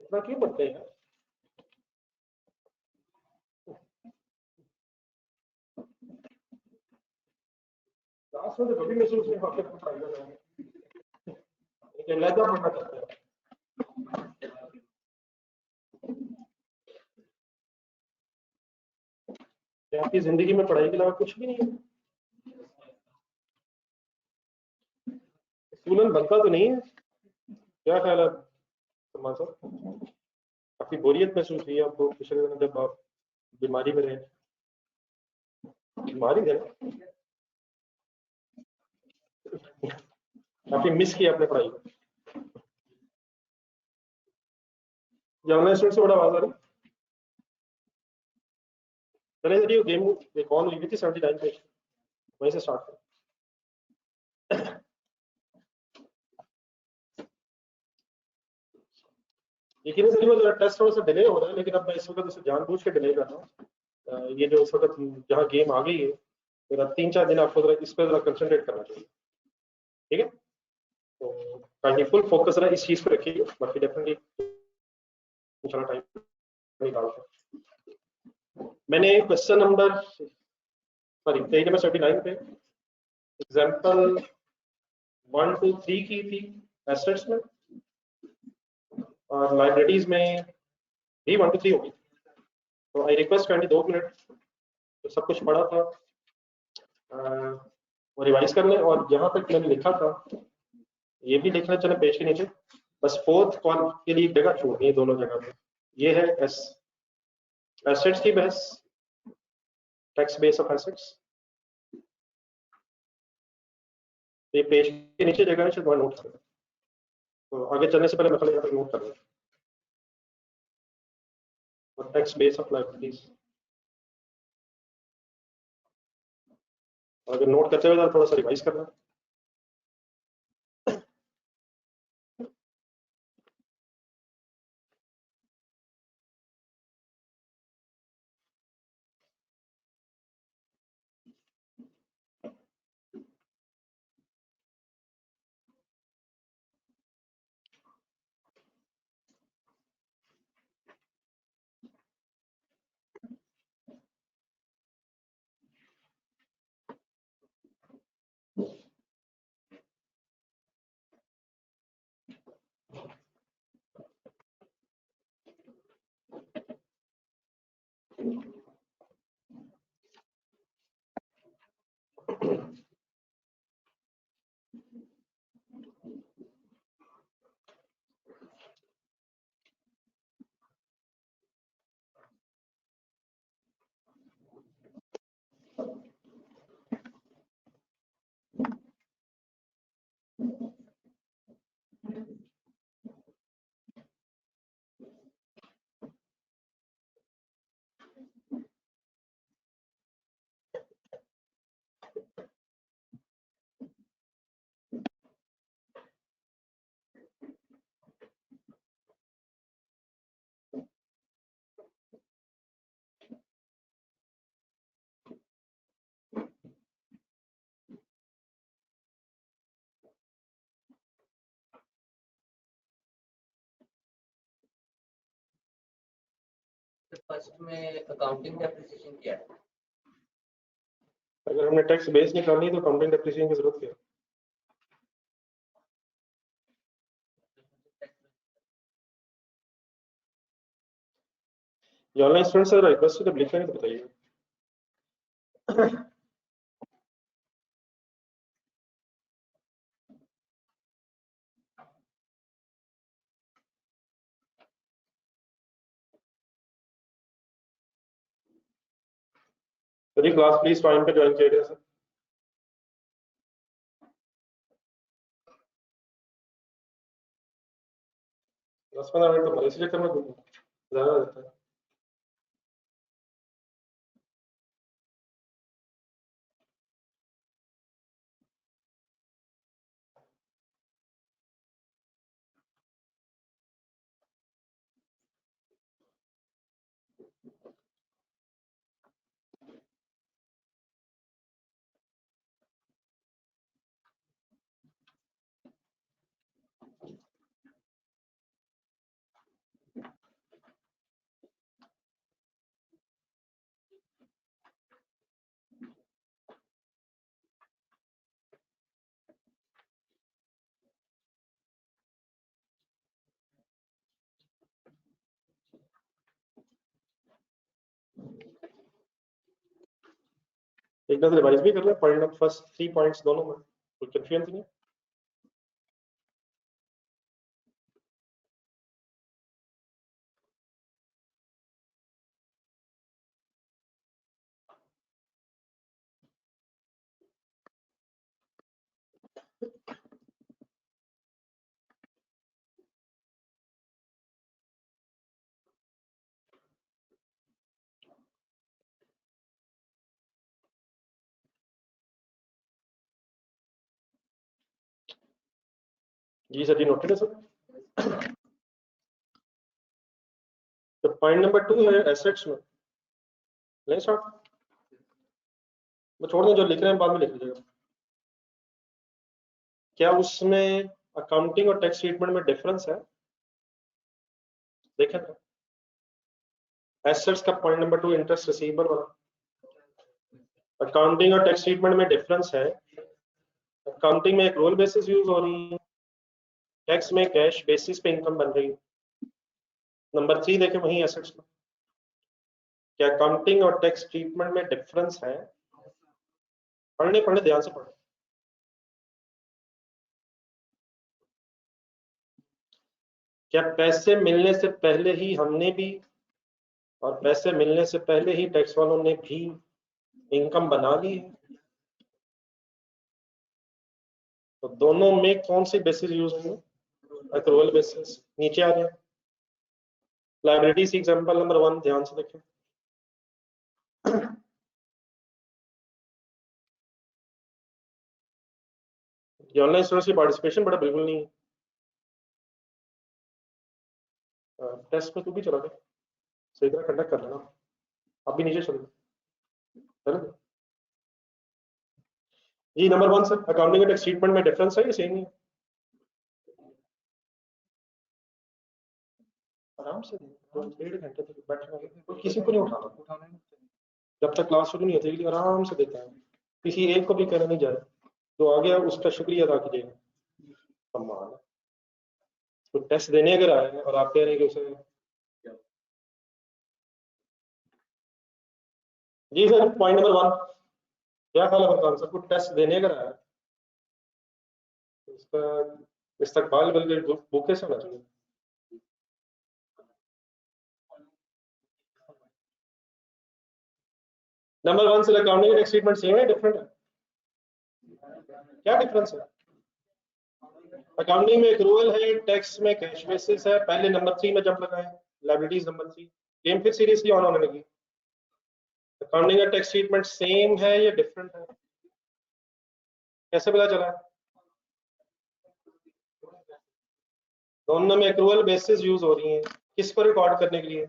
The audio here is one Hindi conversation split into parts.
इतना क्यों पढ़ते हैं यार? क्लास में तो कभी महसूस नहीं होता कि पढ़ाई कर रहे हैं, लेकिन लहजा पढ़ना चाहते हैं। आपकी जिंदगी में पढ़ाई के अलावा कुछ भी नहीं है? स्टूडेंट बनता तो नहीं है? क्या ख्याल है सलमान साहब? काफी बोरियत महसूस हुई आपको पिछले दिनों जब आप बीमारी में रहे? बीमारी है, काफी मिस किया आपने पढ़ाई को? ऑनलाइन स्टूडेंट से बड़ा आवाज आ रही है। चले चलिए गेम एक ऑन हुई थी 79 पे, वहीं से स्टार्ट करें। यकीन से वो टेस्ट थोड़ा सा डिले हो रहा है, लेकिन अब मैं इस वक्त उसे जानबूझ के डिले कर रहा हूँ। ये जो इस वक्त जहाँ गेम आ गई है, मेरा 3-4 दिन आपको इस पर जरा कंसंट्रेट करना चाहिए, ठीक है? तो काइंडली फुल फोकस रहा इस चीज पे रखिए, बाकी डेफिनेटली इंशाल्लाह टाइम निकालते हैं। मैंने क्वेश्चन नंबर पेज नंबर 79 पे एग्जांपल 1 2 3 की थी एसेट्स में, और लाइब्रेरीज में भी 1 2 3 होगी। तो आई रिक्वेस्ट काइंडली 2 मिनट तो सब कुछ पढ़ा था वो रिवाइज कर लें, और जहां तक मैंने लिखा था ये भी लिखना चले पेज के नीचे। बस फोर्थ कॉल के लिए एक जगह छोड़नी है दोनों जगह पे। ये है एसेट्स की बहस, टैक्स बेस ऑफ एसेट्स। ये पेज के नीचे जगह है, शायद वहां नोट करें। तो आगे चलने से पहले मैं यहाँ पर नोट कर लूँ, और टैक्स बेस ऑफ लाइबिलिटीज। अगर नोट करते हुए थोड़ा सा रिवाइज करना। फर्स्ट में अकाउंटिंग डेप्रिसिएशन क्या है? अगर हमने टैक्स बेस निकालनी है तो अकाउंटिंग डेप्रिसिएशन की जरूरत क्या है? ये ऑनलाइन स्टूडेंट से रिक्वेस्ट जब लिख लेंगे तो बताइए। सर क्लास प्लीज टाइम पे ज्वाइन किया सर। 10-15 मिनट तो हमारे इसी चक्कर में ज्यादा रहता है। एक बार रिवाइज भी कर रहे हैं पॉइंट नंबर फर्स्ट 3 पॉइंट्स दोनों में, कोई कंफ्यूजन नहीं। जी सर जी, नोटेड है सर। तो पॉइंट नंबर 2 है एसेट्स में, नहीं सर वो छोड़ दें, जो लिख रहे हैं बाद में लिख लीजिएगा। क्या उसमें अकाउंटिंग और टैक्स ट्रीटमेंट में डिफरेंस है? देखें ना, एसेट्स का पॉइंट नंबर 2 इंटरेस्ट रिसीवेबल वाला, अकाउंटिंग और टैक्स ट्रीटमेंट में डिफरेंस है। अकाउंटिंग में एक रोल बेसिस यूज हो रही है, टैक्स में कैश बेसिस पे इनकम बन रही है। नंबर 3 देखें वही एसेट्स में, क्या अकाउंटिंग और टैक्स ट्रीटमेंट में डिफरेंस है? पढ़ने पढ़ने ध्यान से पढ़े। क्या पैसे मिलने से पहले ही हमने भी और पैसे मिलने से पहले ही टैक्स वालों ने भी इनकम बना ली है? तो दोनों में कौन सी बेसिस यूज होंगे? Accrual basis. नीचे आ रहे हैं लाइबिलिटीज एग्जांपल नंबर 1, ध्यान से देखें। ऑनलाइन स्टूडेंट्स की पार्टिसिपेशन बड़ा बिल्कुल नहीं है। टेस्ट में तू भी चला गया, सही तरह कंडक्ट कर लेना। अब भी नीचे चलो, चलो जी। नंबर 1 सर, अकाउंटिंग और टैक्स ट्रीटमेंट में डिफरेंस है या सेम ही है? आराम से 1.5 घंटे तक बैठना, कोई किसी को नहीं उठाना जब तक क्लास शुरू नहीं होती, आराम से देते हैं। किसी एक को भी कहना नहीं जा रहा, जो आ गया उसका शुक्रिया अदा कीजिएगा, सम्मान है। तो टेस्ट देने अगर आए हैं और आप कह रहे हैं कि उसे, जी सर पॉइंट नंबर 1, क्या ख्याल है फरकान सर को टेस्ट देने अगर आया तो उसका इस्तकबाल बल्कि भूखे से होना चाहिए। नंबर 1 से अकाउंटिंग टैक्स ट्रीटमेंट सेम है डिफरेंट है? क्या डिफरेंस है? अकाउंटिंग में एक्रूवल है, टैक्स में कैश बेसिस है। पहले नंबर 3 में जंप लगाए, लायबिलिटीज नंबर 3। गेम फिर सीरियसली ऑन होने लगी। अकाउंटिंग का टैक्स ट्रीटमेंट सेम है या डिफरेंट है? कैसे पता चला? दोनों में एक्रूवल बेसिस यूज हो रही है, किसको रिकॉर्ड करने के लिए?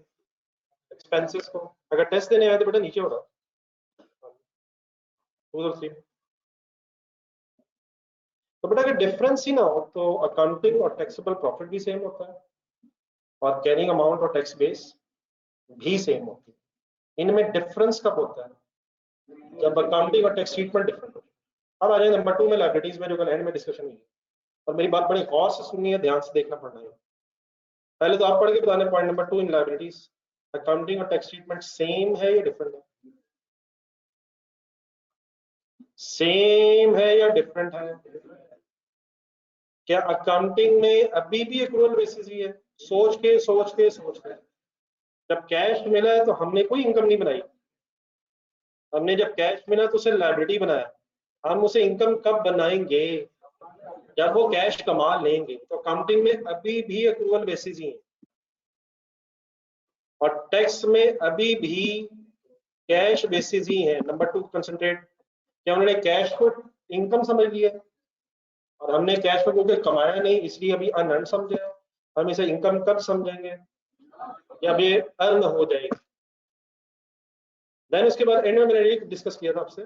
एक्सपेंसेस को। अगर टेस्ट देने आए तो बेटा नीचे हो रहा 2 और 3। तो बेटा अगर डिफरेंस ही ना हो तो अकाउंटिंग और टैक्सेबल प्रॉफिट भी सेम होता है और कैरिंग अमाउंट और टैक्स बेस भी सेम होती है। इनमें डिफरेंस कब होता है? जब अकाउंटिंग और टैक्स ट्रीटमेंट डिफरेंट हो। अब आ जाए नंबर 2 में लायबिलिटीज में, जो कल एंड में डिस्कशन हुई है। और मेरी बात बड़ी गौर से सुननी है, ध्यान से देखना पड़ना है। पहले तो आप पढ़ के बताने पॉइंट नंबर 2 इन लायबिलिटीज, अकाउंटिंग और टैक्स ट्रीटमेंट सेम है या डिफरेंट है? सेम है या डिफरेंट है? क्या अकाउंटिंग में अभी भी एक्रूवल बेसिस ही है? सोच के जब कैश मिला है तो हमने कोई इनकम नहीं बनाई, हमने जब कैश मिला तो उसे लायबिलिटी बनाया। हम उसे इनकम कब बनाएंगे? जब वो कैश कमा लेंगे। तो अकाउंटिंग में अभी भी एक्रूवल बेसिस ही है और टैक्स में अभी भी कैश बेसिस ही है। नंबर 2 कंसंट्रेट, क्या उन्होंने कैश को इनकम समझ लिया और हमने कैश को क्योंकि कमाया नहीं इसलिए अभी अनअर्न समझा। हम इसे इनकम कब समझेंगे? जब ये अर्न हो जाएगी। देन उसके बाद एंड में मैंने एक डिस्कस किया था आपसे,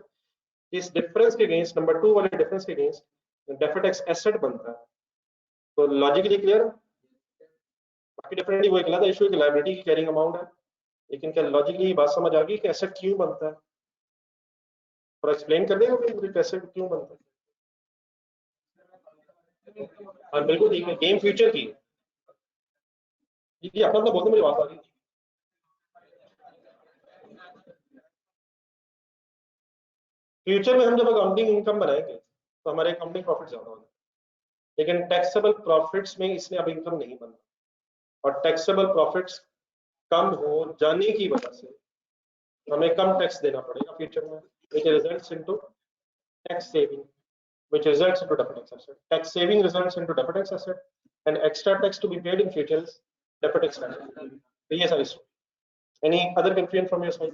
इस डिफरेंस के अगेंस्ट, नंबर 2 वाले डिफरेंस के अगेंस्ट डेफर्ड टैक्स एसेट बनता है। तो लॉजिकली क्लियर? बाकी डिफरेंटली वो एक अलग इशू है कि लायबिलिटी की कैरिंग अमाउंट है, लेकिन क्या लॉजिकली ये बात समझ आ गई कि एसेट क्यों बनता है? और एक्सप्लेन कर देगा कि कैसे क्यों बनता है? हाँ बिल्कुल ठीक है, गेम फ्यूचर की। जी अपना अपना बोलते मुझे बात आ रही है। फ्यूचर में हम जब अकाउंटिंग इनकम बनाएंगे तो हमारे अकाउंटिंग प्रॉफिट ज्यादा होंगे, लेकिन टैक्सेबल प्रॉफिट्स में इसलिए अब इनकम नहीं बनना, और टैक्सेबल प्रॉफिट्स कम हो जाने की वजह से हमें कम टैक्स देना पड़ेगा फ्यूचर में, which results into tax saving, which results into deferred tax asset. Tax saving results into deferred tax asset, and extra tax to be paid in future is deferred tax asset. So yes, I saw. Any other confusion from your side?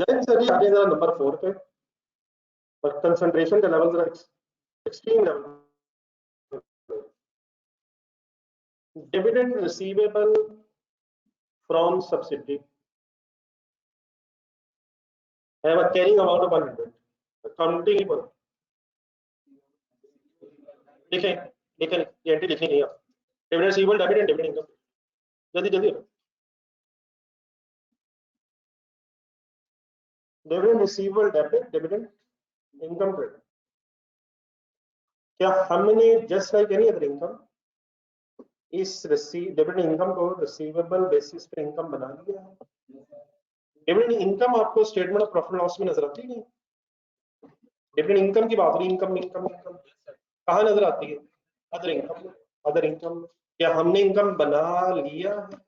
Then चलिए आगे जरा नंबर 4 पे, पर कंसंट्रेशन का लेवल जरा extreme level. Dividend receivable from subsidiary have a carrying amount of 100. Accounting ही बोलो. लिखें लिखें ये एंट्री लिखनी नहीं है. Dividend receivable, debit and dividend income. जल्दी जल्दी. Dividend receivable, debit, dividend income credit. क्या हमने just like any other income इस डिविडेंड इनकम को रिसीवेबल बेसिस पे इनकम बना लिया है? डिविडेंड इनकम आपको स्टेटमेंट ऑफ प्रॉफिट लॉस में नजर आती नहीं. डिविडेंड इनकम की बात, इनकम इनकम इनकम कहाँ नजर आती है? Other income. अदर इनकम क्या हमने इनकम बना लिया है?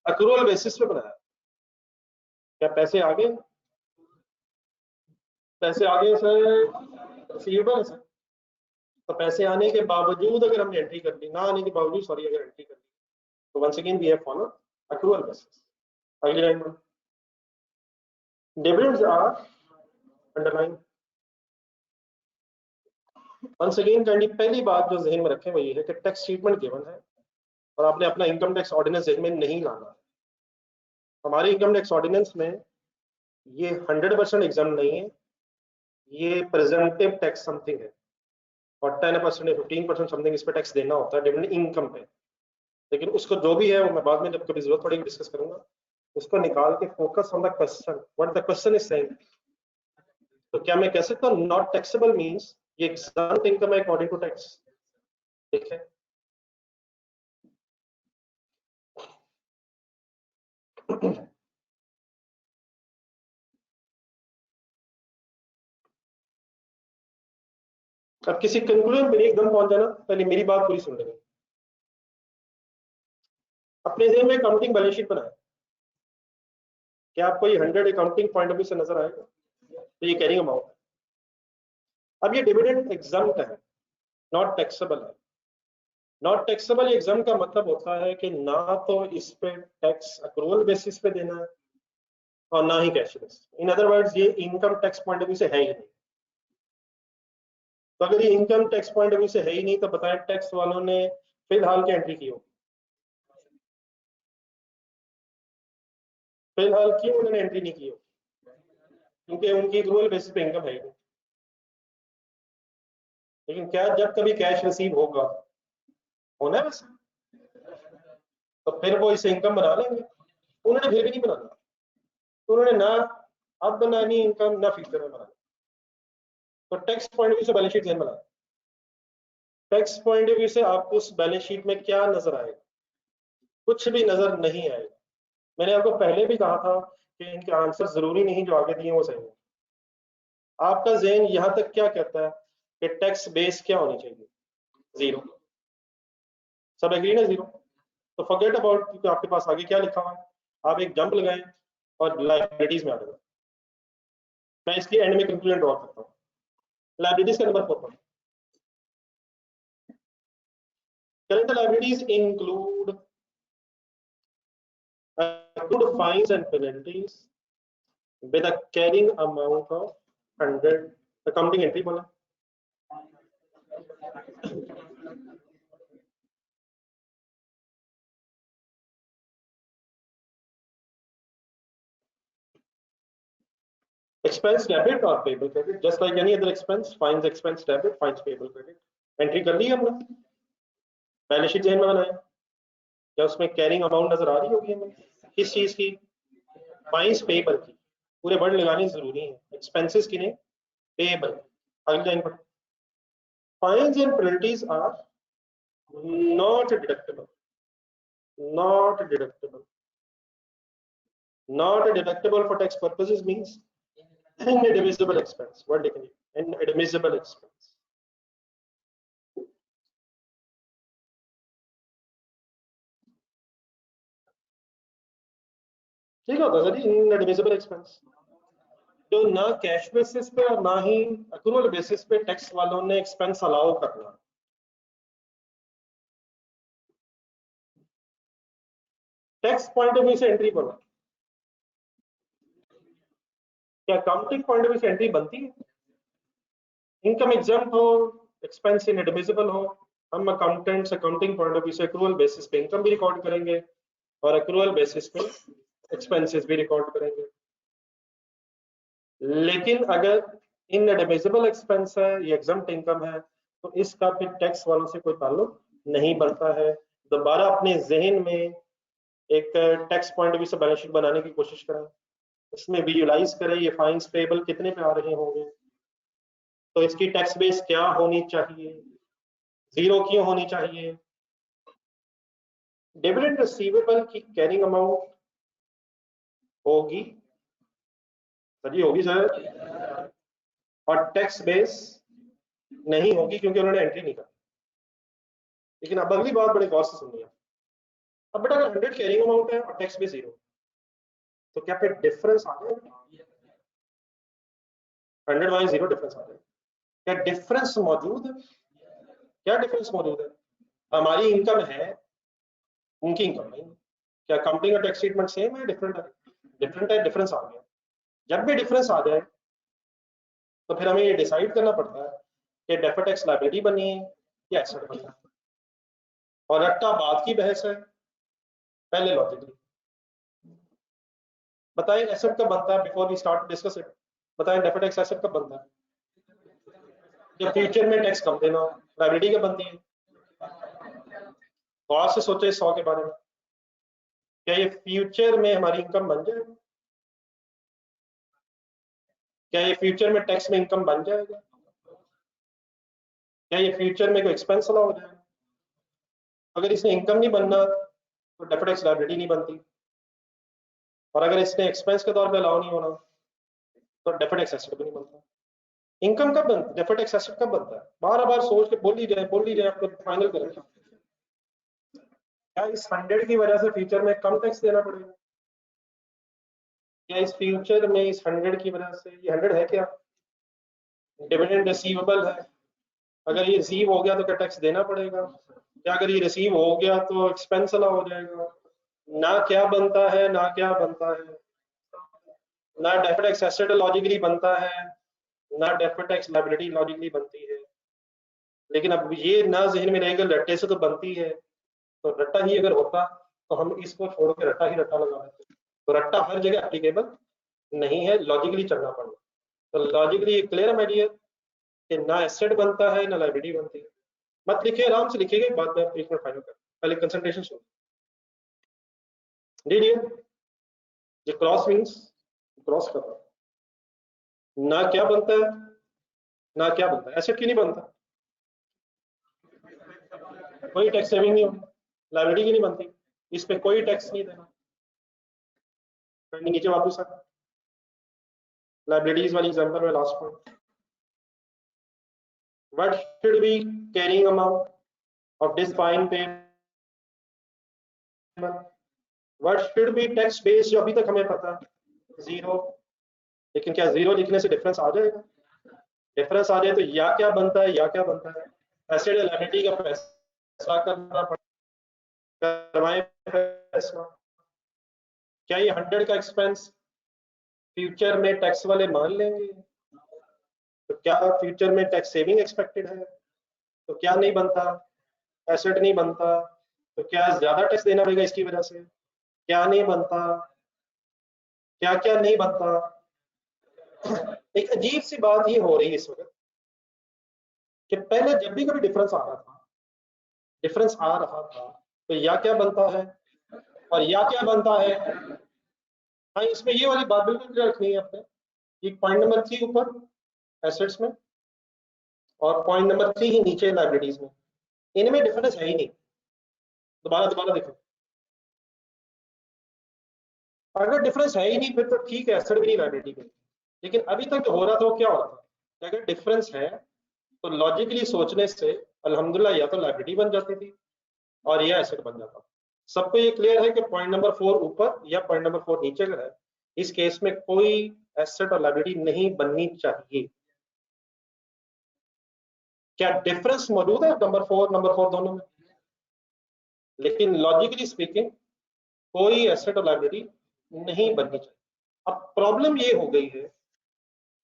अक्रूवल बेसिस पे बनाया. क्या पैसे आ गए? पैसे आ गए सर, रिसीवेबल है सर. तो पैसे आने के बावजूद अगर हमने एंट्री कर दी, ना आने के बावजूद सॉरी अगर एंट्री कर दी, तो once again we have follow accrual basis. अगली लाइन में dividends are underline. Once again kindly पहली बात जो जहन में रखें वो ये है कि टैक्स ट्रीटमेंट गिवन है और आपने अपना इनकम टैक्स ऑर्डिनेंस जहन में नहीं लाना. हमारे इनकम टैक्स ऑर्डिनेंस में ये 100% एग्जाम नहीं है, ये प्रेजेंटिव टैक्स समथिंग है, और 10% या 15% समथिंग इस पे टैक्स देना होता है डिविडेंड इनकम पे. लेकिन उसको जो भी है वो मैं बाद में जब कभी जरूरत पड़ेगी डिस्कस करूंगा. उसको निकाल के focus on the question, what the question is saying. तो क्या मैं कह सकता हूँ नॉट टैक्सेबल मींस ये एग्जाम्प्ट इनकम है अकॉर्डिंग टू टैक्स? ठीक है. अब किसी कंक्लूजन पे एकदम पहुंच जाना, पहले मेरी बात पूरी सुन लेंगे. अपने जहन में अकाउंटिंग बैलेंस शीट बनाए. क्या आपको ये 100 अकाउंटिंग पॉइंट ऑफ व्यू से नजर आएगा? तो ये कैरिंग अमाउंट है. अब ये डिविडेंड एग्जम्प्ट है, नॉट टैक्सेबल है. नॉट टैक्सेबल एग्जाम का मतलब होता है कि ना तो इस पे टैक्स अक्रूवल बेसिस पे देना है और ना ही cash basis. In other words ये income tax point of view से है ही नहीं. तो अगर ये income tax point of view से है ही नहीं तो बताएं टैक्स वालों ने फिलहाल क्या एंट्री की होगी? फिलहाल क्यों उन्होंने एंट्री नहीं की होगी? क्योंकि उनकी अक्रूवल बेसिस पे इनकम है ही नहीं. लेकिन क्या जब कभी कैश रिसीव होगा, होना है वैसे, तो फिर वो इसे इनकम बना लेंगे. उन्होंने फिर भी नहीं बनाना. उन्होंने ना अब बनानी इनकम ना फ्यूचर में बनानी. तो टैक्स पॉइंट ऑफ व्यू से बैलेंस शीट जहन बनाए. टैक्स पॉइंट ऑफ व्यू से आपको उस बैलेंस शीट में क्या नजर आएगा? कुछ भी नजर नहीं आएगा. मैंने आपको पहले भी कहा था कि इनके आंसर जरूरी नहीं जो आगे दिए वो सही है. आपका जहन यहां तक क्या कहता है कि टैक्स बेस क्या होनी चाहिए? 0. सब एग्री ना? 0. तो फॉरगेट अबाउट, क्योंकि आपके पास आगे क्या लिखा हुआ है. आप एक जंप लगाएं और लाइबिलिटीज में आ जाएगा. मैं इसकी एंड में कंक्लूजन ड्रॉ करता हूँ. लाइबिलिटीज का नंबर 4 पर current liabilities include accrued fines and penalties with a carrying amount of 100. Accounting entry बोला. Expense debit or payable credit, just like any other expense. Fines expense debit, fines payable credit. Entry कर ली हमने, बैलेंस शीट जहन में बनाया. क्या उसमें कैरिंग अमाउंट नजर आ रही होगी हमें? किस चीज की? फाइन्स पेबल की. पूरे वर्ड लगाने जरूरी है. एक्सपेंसेस की नहीं, पेबल. अगली लाइन पर fines and penalties are not deductible. Not deductible. Not deductible for tax purposes means inadmissible expense. What लिखेंगे? Inadmissible expense. ठीक होता है सर, इनएडमिसिबल एक्सपेंस जो ना कैश बेसिस पे और ना ही अक्रूवल बेसिस पे टैक्स वालों ने एक्सपेंस अलाउ करना। टैक्स पॉइंट ऑफ व्यू से एंट्री करो, क्या अकाउंटिंग पॉइंट ऑफ व्यू से एंट्री बनती है? इनकम एग्जाम्प्ट हो, एक्सपेंस इनएडमिसिबल हो, हम accountants accounting point of view से अक्रूवल बेसिस पे इनकम भी रिकॉर्ड करेंगे और अक्रूवल बेसिस पे एक्सपेंसेस भी रिकॉर्ड करेंगे। लेकिन अगर इनएडमिसिबल एक्सपेंस है या एग्जम्प्ट इनकम है तो इसका फिर टैक्स वालों से कोई ताल्लुक नहीं बनता है। दोबारा अपने जहन में एक टैक्स पॉइंट ऑफ व्यू से बैलेंस शीट बनाने की कोशिश करें, इसमें विजुलाइज करें ये फाइन्स पेबल कितने पे आ रहे होंगे, तो इसकी टैक्स बेस क्या होनी चाहिए, जीरो क्यों होनी चाहिए, डिविडेंड रिसीवेबल की कैरिंग अमाउंट होगी सर, ये होगी सर, और टैक्स बेस नहीं होगी क्योंकि उन्होंने एंट्री नहीं करी। लेकिन अब अगली बात बड़े गौर से सुनिए, अब बेटा अगर 100 कैरिंग अमाउंट है और टैक्स बेस जीरो, तो क्या फिर डिफरेंस आ जाएगा? 100 माइनस जीरो डिफरेंस आ जाएगा। क्या डिफरेंस मौजूद है? क्या डिफरेंस मौजूद है? हमारी इनकम है, उनकी इनकम नहीं। क्या अकाउंटिंग और टैक्स ट्रीटमेंट सेम है, डिफरेंट है? डिफरेंट है, डिफरेंस आ गया। जब भी डिफरेंस आ जाए तो फिर हमें ये डिसाइड करना पड़ता है कि डेफर्ड टैक्स लायबिलिटी बनी है या एसेट बना है। और रट्टा बाद की बहस है, पहले लॉजिकली बताएं एसेट कब बनता है, before we start discuss it. बताएं डेफर्ड टैक्स एसेट कब बनता है? जब फ्यूचर में टैक्स कम देना हो। लायबिलिटी कब बनती है? गौर से सोचे 100 के बारे में, क्या ये फ्यूचर में हमारी इनकम बन जाएगी? क्या ये फ्यूचर में टैक्स में इनकम बन जाएगा? क्या ये फ्यूचर में कोई एक्सपेंस अलाउ हो जाएगा? अगर इसने इनकम नहीं बनना तो डेफर्ड टैक्स लायबिलिटी नहीं बनती, और अगर इसने एक्सपेंस के तौर पे अलाउ नहीं होना तो डेफर्ड टैक्स एसेट भी नहीं बनता। इनकम कब बनता है, डेफर्ड टैक्स एसेट कब बनता है? बार बार सोच के बोल ही जाए आपको फाइनल करें। क्या इस 100 की वजह से फ्यूचर में कम टैक्स देना पड़ेगा? क्या इस फ्यूचर में इस 100 की वजह से, ये 100 है क्या, डिविडेंड रिसीवेबल है, अगर ये रिसीव हो गया तो क्या टैक्स देना पड़ेगा? क्या अगर ये रिसीव हो गया तो एक्सपेंस अलाउ हो जाएगा? ना क्या बनता है, ना क्या बनता है, ना डेफर्ड टैक्स एसेट लॉजिकली बनता है, ना डेफर्ड टैक्स लायबिलिटी लॉजिकली बनती है। लेकिन अब ये ना जहन में रहेगा रट्टे से तो बनती है, तो रट्टा ही अगर होता तो हम इसको छोड़ के रट्टा ही रट्टा लगा देते। तो रट्टा हर जगह एप्लीकेबल नहीं है, लॉजिकली चलना पड़ेगा। तो लॉजिकली क्लियर है आइडिया कि ना एसेट बनता है ना लायबिलिटी बनती है। मत लिखिए, आराम से लिखिएगा, बाद में आप एक मिनट फाइनल कर, पहले कंसंट्रेशन सुन लीजिए। ये क्रॉस मीन्स क्रॉस कर रहा है, ना क्या बनता है, ना क्या बनता है, एसेट क्यों नहीं बनता? कोई टैक्स सेविंग नहीं होती, लायबिलिटी की नहीं बनती, इस पे कोई टैक्स नहीं देना। नीचे वापस आ, लायबिलिटीज वाली एग्जांपल में लास्ट पॉइंट, व्हाट शुड be carrying amount of this fine payment, what शुड बी टैक्स बेस, जो अभी तक हमें पता जीरो। लेकिन क्या जीरो लिखने से डिफरेंस आ जाएगा? डिफरेंस आ जाए तो या क्या बनता है, या क्या बनता है, एसेट लायबिलिटी का फैसला करना पड़ेगा, करवाएं फैसला। क्या ये 100 का एक्सपेंस फ्यूचर में टैक्स वाले मान लेंगे? तो क्या फ्यूचर में टैक्स सेविंग एक्सपेक्टेड है? तो क्या नहीं बनता, एसेट नहीं बनता, तो क्या ज्यादा टैक्स देना पड़ेगा इसकी वजह से? क्या नहीं बनता, क्या क्या नहीं बनता। एक अजीब सी बात ये हो रही है इस वक्त कि पहले जब भी कभी डिफरेंस आ रहा था तो या क्या बनता है और या क्या बनता है। हाँ, इसमें ये वाली बात बिल्कुल क्लियर रखनी है आपने। ये पॉइंट नंबर 3 ऊपर एसेट्स में और पॉइंट नंबर 3 ही नीचे लायबिलिटीज में, इनमें डिफरेंस है ही नहीं। दोबारा दोबारा देखो, अगर डिफरेंस है ही नहीं फिर तो ठीक है, एसेट भी नहीं लायबिलिटी भी। लेकिन अभी तक जो हो रहा था वो क्या हो रहा था कि अगर डिफरेंस है तो लॉजिकली सोचने से अल्हम्दुलिल्लाह या तो लायबिलिटी बन जाती थी और यह एसेट बन जाता। सबको ये क्लियर है कि पॉइंट नंबर 4 ऊपर या पॉइंट नंबर 4 नीचे का है, इस केस में कोई एसेट और लायबिलिटी नहीं बननी चाहिए। क्या डिफरेंस मौजूद है नंबर 4 दोनों में? लेकिन लॉजिकली स्पीकिंग कोई एसेट और लायबिलिटी नहीं बननी चाहिए। अब प्रॉब्लम ये हो गई है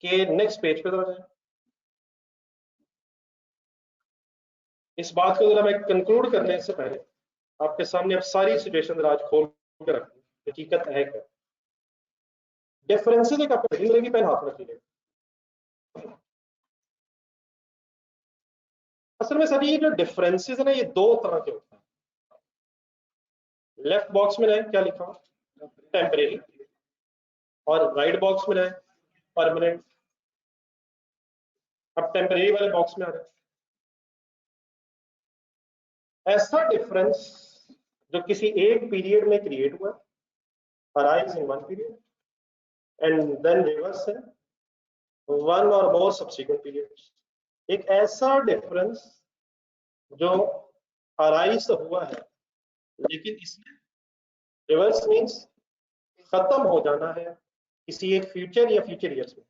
कि नेक्स्ट पेज पे जरा जाए, इस बात को जरा मैं कंक्लूड करने से पहले आपके सामने अब सारी सिचुएशन आज खोल के रखूं, हकीकत है क्या। डिफरेंसेस एक आपको जिंदगी पेन हाथ में लीजिए। असल में सर ये जो डिफरेंसेस है ना, ये दो तरह के होते हैं। लेफ्ट बॉक्स में क्या लिखा हो टेम्परेरी, और राइट बॉक्स में परमानेंट। अब टेम्परेरी वाले बॉक्स में आ रहे हैं ऐसा डिफरेंस जो किसी एक पीरियड में क्रिएट हुआ, arise in one period and then reverse है वन और मोर सब्सिक्वेंट पीरियड्स। एक ऐसा डिफरेंस जो अराइज तो हुआ है लेकिन इसमें रिवर्स मींस खत्म हो जाना है किसी एक फ्यूचर या फ्यूचर ईयर्स में।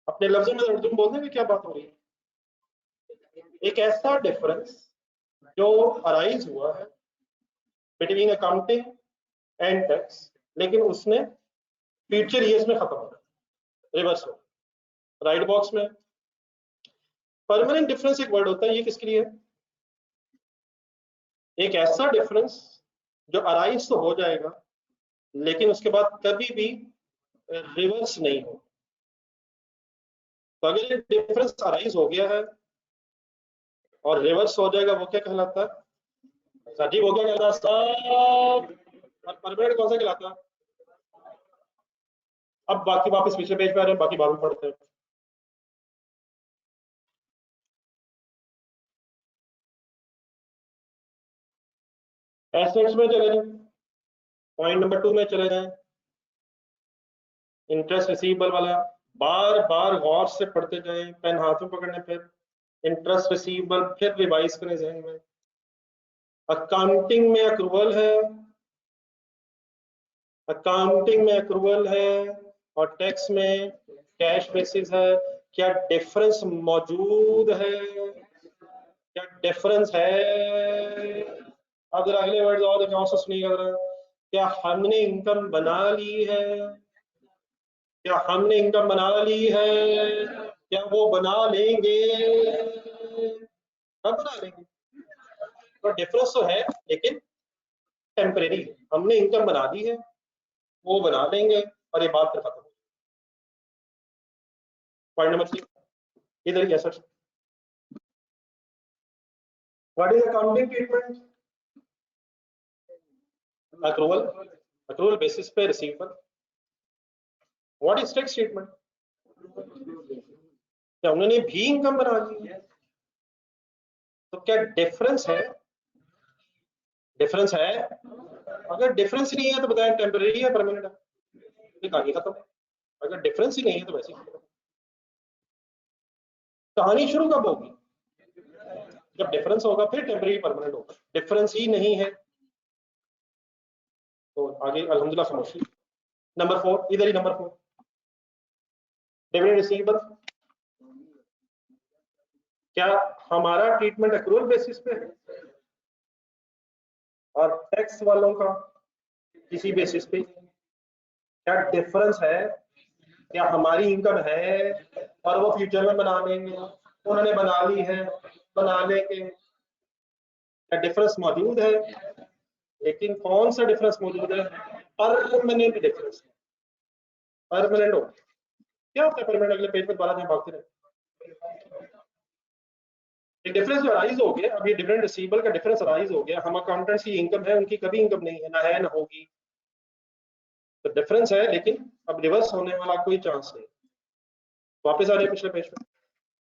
अपने लफ्जों में उर्दू में बोलने में क्या बात हो रही है? एक ऐसा डिफरेंस जो अराइज हुआ है बिटवीन अकाउंटिंग एंड टैक्स, लेकिन उसने फ्यूचर ईयर्स में खत्म हो, रिवर्स हो। राइट बॉक्स में परमानेंट डिफरेंस एक वर्ड होता है, ये किसके लिए है? एक ऐसा डिफरेंस जो अराइज तो हो जाएगा लेकिन उसके बाद कभी भी रिवर्स नहीं हो। तो अगर एक डिफरेंस अराइज हो गया है और रिवर्स हो जाएगा वो क्या कहलाता है? साजी वो क्या कहलाता है? और परमानेंट कौन सा कहलाता है? अब बाकी वापस पिछले पेज पे आ रहे हैं, बाकी बाद में पढ़ते हैं। एसेट्स में चले जाए, पॉइंट नंबर 2 में चले जाए, इंटरेस्ट रिसीवेबल वाला बार बार गौर से पढ़ते जाएं, पेन हाथ में पकड़ने पर इंटरेस्ट रिसीवेबल फिर रिवाइज करें जहन में। अकाउंटिंग में अक्रूवल है, अकाउंटिंग में अक्रूवल है और टैक्स में कैश बेसिस है। क्या डिफरेंस मौजूद है? क्या डिफरेंस है? अब जरा अगले वर्ड और ध्यान से सुनिएगा जरा। क्या हमने इनकम बना ली है? क्या हमने इनकम बना ली है? क्या वो बना लेंगे? कब बना लेंगे? तो डिफरेंस तो है लेकिन टेम्परेरी है। हमने इनकम बना दी है, वो बना लेंगे और ये बात फिर खत्म। पॉइंट नंबर 3 इधर ही है sir. What is accounting treatment? Accrual, accrual basis पे receivable. What is tax treatment? क्या उन्होंने भी इनकम बना ली है? तो क्या डिफरेंस है? डिफरेंस है? अगर डिफरेंस नहीं है तो बताएं टेम्परेरी है परमानेंट है? ये कहानी खत्म। अगर डिफरेंस ही नहीं है तो वैसे ही कहानी शुरू कब होगी? जब डिफरेंस होगा फिर टेम्परेरी परमानेंट होगा। डिफरेंस ही नहीं है तो आगे अल्हम्दुलिल्लाह खामोशी। नंबर 4 इधर ही, नंबर 4 डिविडेंड रिसीवेबल। क्या हमारा ट्रीटमेंट एक्रूअल बेसिस पे है और टैक्स वालों का किसी बेसिस पे? क्या डिफरेंस है? क्या हमारी इनकम है और वो फ्यूचर में बना लेंगे? उन्होंने बना ली है, बना लेंगे। क्या डिफरेंस मौजूद है? लेकिन कौन सा डिफरेंस मौजूद है? Permanent difference. परमानेंट हो क्या होता है परमानेंट? अगले पेज पे दोबारा जब भागते रहे, एक डिफरेंस अराइज हो गया। अब ये डिविडेंड रिसीवेबल का डिफरेंस अराइज हो गया। हम अकाउंटेंट्स की इनकम है, उनकी कभी इनकम नहीं है, ना है ना होगी। तो डिफरेंस है लेकिन अब रिवर्स होने वाला कोई चांस नहीं। वापस आ रहे पिछले पेज पे,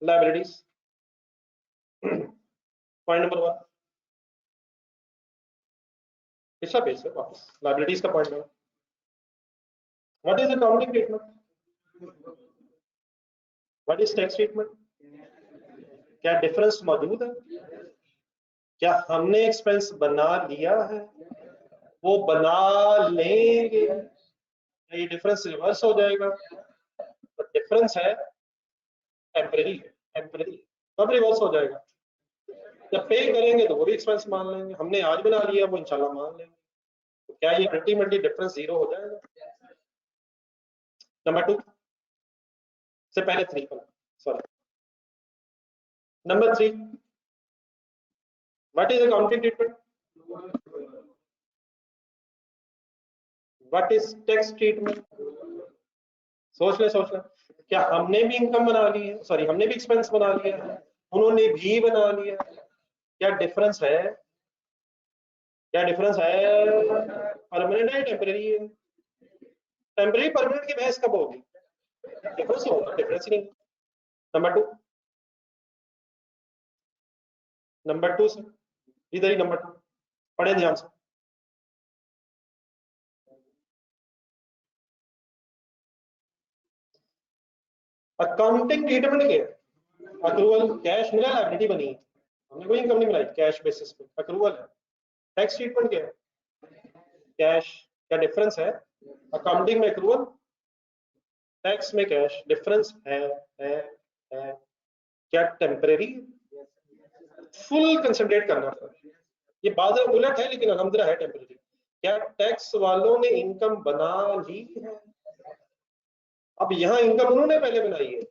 लाइबिलिटीज पॉइंट नंबर 1, पिछला पेज है वापस, लाइबिलिटीज का point number what is accounting treatment, what is tax treatment, क्या डिफरेंस मौजूद है, क्या हमने एक्सपेंस बना लिया है, वो बना लेंगे, ये डिफरेंस रिवर्स हो जाएगा। तो डिफरेंस है टेम्परेरी, टेम्परेरी कब रिवर्स हो जाएगा, जब पे करेंगे तो वो भी एक्सपेंस मान लेंगे, हमने आज बना लिया वो इंशाल्लाह मान लेंगे। तो क्या ये अल्टीमेटली डिफरेंस जीरो हो जाएगा। नंबर 2 से पहले 3 पर, sorry number 3, what is accounting treatment, what is tax treatment. सोच ले, क्या हमने भी इनकम बना ली है, सॉरी हमने भी एक्सपेंस बना लिया है, उन्होंने भी बना लिया, क्या डिफरेंस है, क्या डिफरेंस है, परमानेंट है टेम्परेरी है, टेम्परेरी परमानेंट की बहस कब होगी, डिफरेंस होगा, डिफरेंस ही नहीं। नंबर 2, नंबर 2 से इधर ही नंबर 2 पढ़े ध्यान से। अकाउंटिंग ट्रीटमेंट क्या है, अक्रूवल कैश मिला लायबिलिटी बनी है, हमने कोई इनकम नहीं मिलाई कैश बेसिस पे, अक्रूवल है। टैक्स ट्रीटमेंट क्या है, कैश, क्या डिफरेंस है, अकाउंटिंग में अक्रूवल, टैक्स में कैश, डिफरेंस है क्या टेम्परेरी, फुल कंसंट्रेट करना था, ये बात उलट है लेकिन अल्हम्दुलिल्लाह है टेम्परेरी। क्या टैक्स वालों ने इनकम बना ली है, अब यहाँ इनकम उन्होंने पहले बनाई है,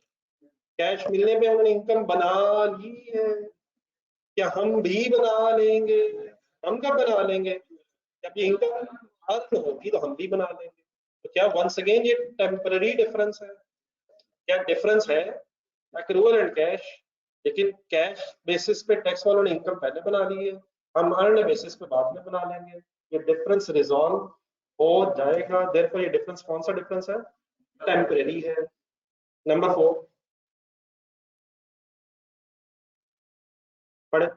कैश मिलने पे उन्होंने इनकम बना ली है, क्या हम भी बना लेंगे, हम कब बना लेंगे, जब ये इनकम अर्न होगी तो हम भी बना लेंगे। तो क्या वंस अगेन ये टेम्पररी डिफरेंस है, क्या डिफरेंस है एक्रूवल एंड कैश, लेकिन कैश बेसिस पे टैक्स वालों ने इनकम पहले बना ली है, हम अर्न बेसिस पे बाद में बना लेंगे, ये डिफरेंस रिजॉल्व हो जाएगा। देयरफॉर ये डिफरेंस कौन सा डिफरेंस है, टेम्परेरी है। नंबर 4 पढ़े,